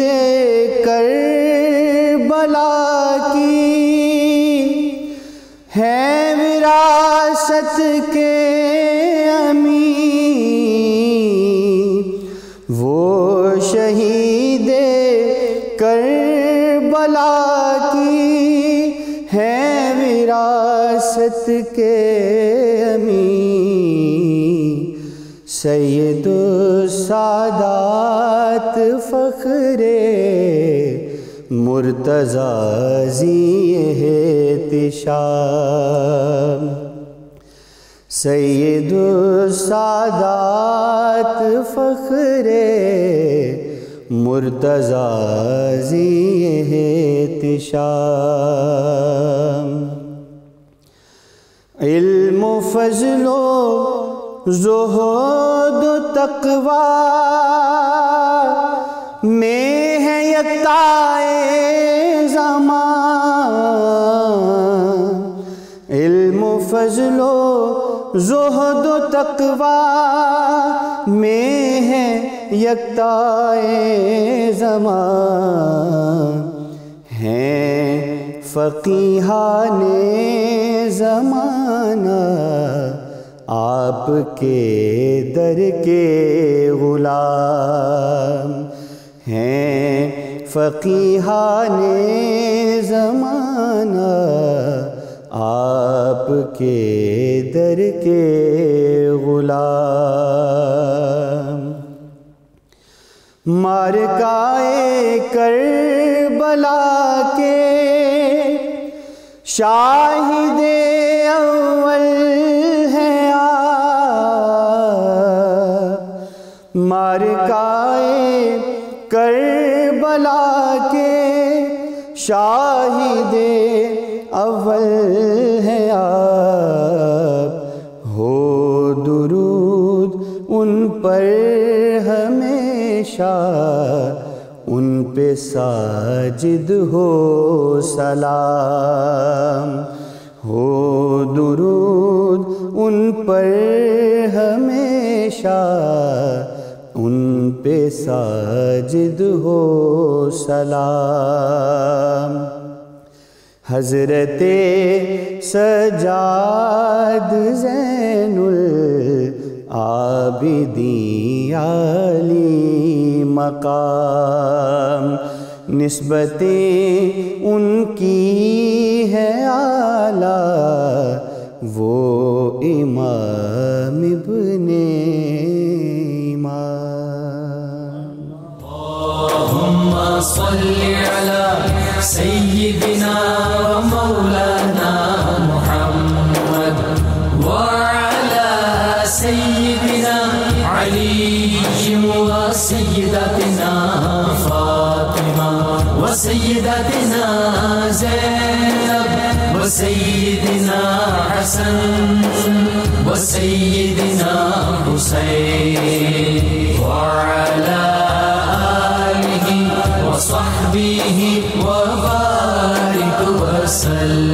کربلا کی ہے وراثت کے امین، وہ شہید کربلا کی ہے وراثت کے امین، سید السادات فخر مرتضیٰ ذی احتشام، سید السادات فخر مرتضیٰ ذی احتشام، علم و فضل و زہد و تقوی میں ہے یکتائے زمان، علم و فضل و زہد و تقوی میں ہے یکتائے زمان، ہیں فقیہان زمانہ آپ کے در کے غلام، ہیں فقیہان زمانہ آپ کے در کے غلام، معرکہ کربلا کے شاہد اول ہیں آپ، معرکہ کربلا کے شاہد اول ہیں آپ، ہو درود ان پر ہمیشہ، ان پہ ساجد ہو سلام، ہو درود ان پر ہمیشہ، ان پہ ساجد ہو سلام، حضرت سجاد زین العابدین عالی مقام، نسبتیں ان کی ہے اعلیٰ، وہ امام ابن اللهم صل على سيدنا ومولانا محمد وعلى سيدنا علي وسيدتنا فاطمة وسيدتنا زينب وسيدنا حسن وسيدنا حسين وعلى آله وصحبه وبارك وسلم.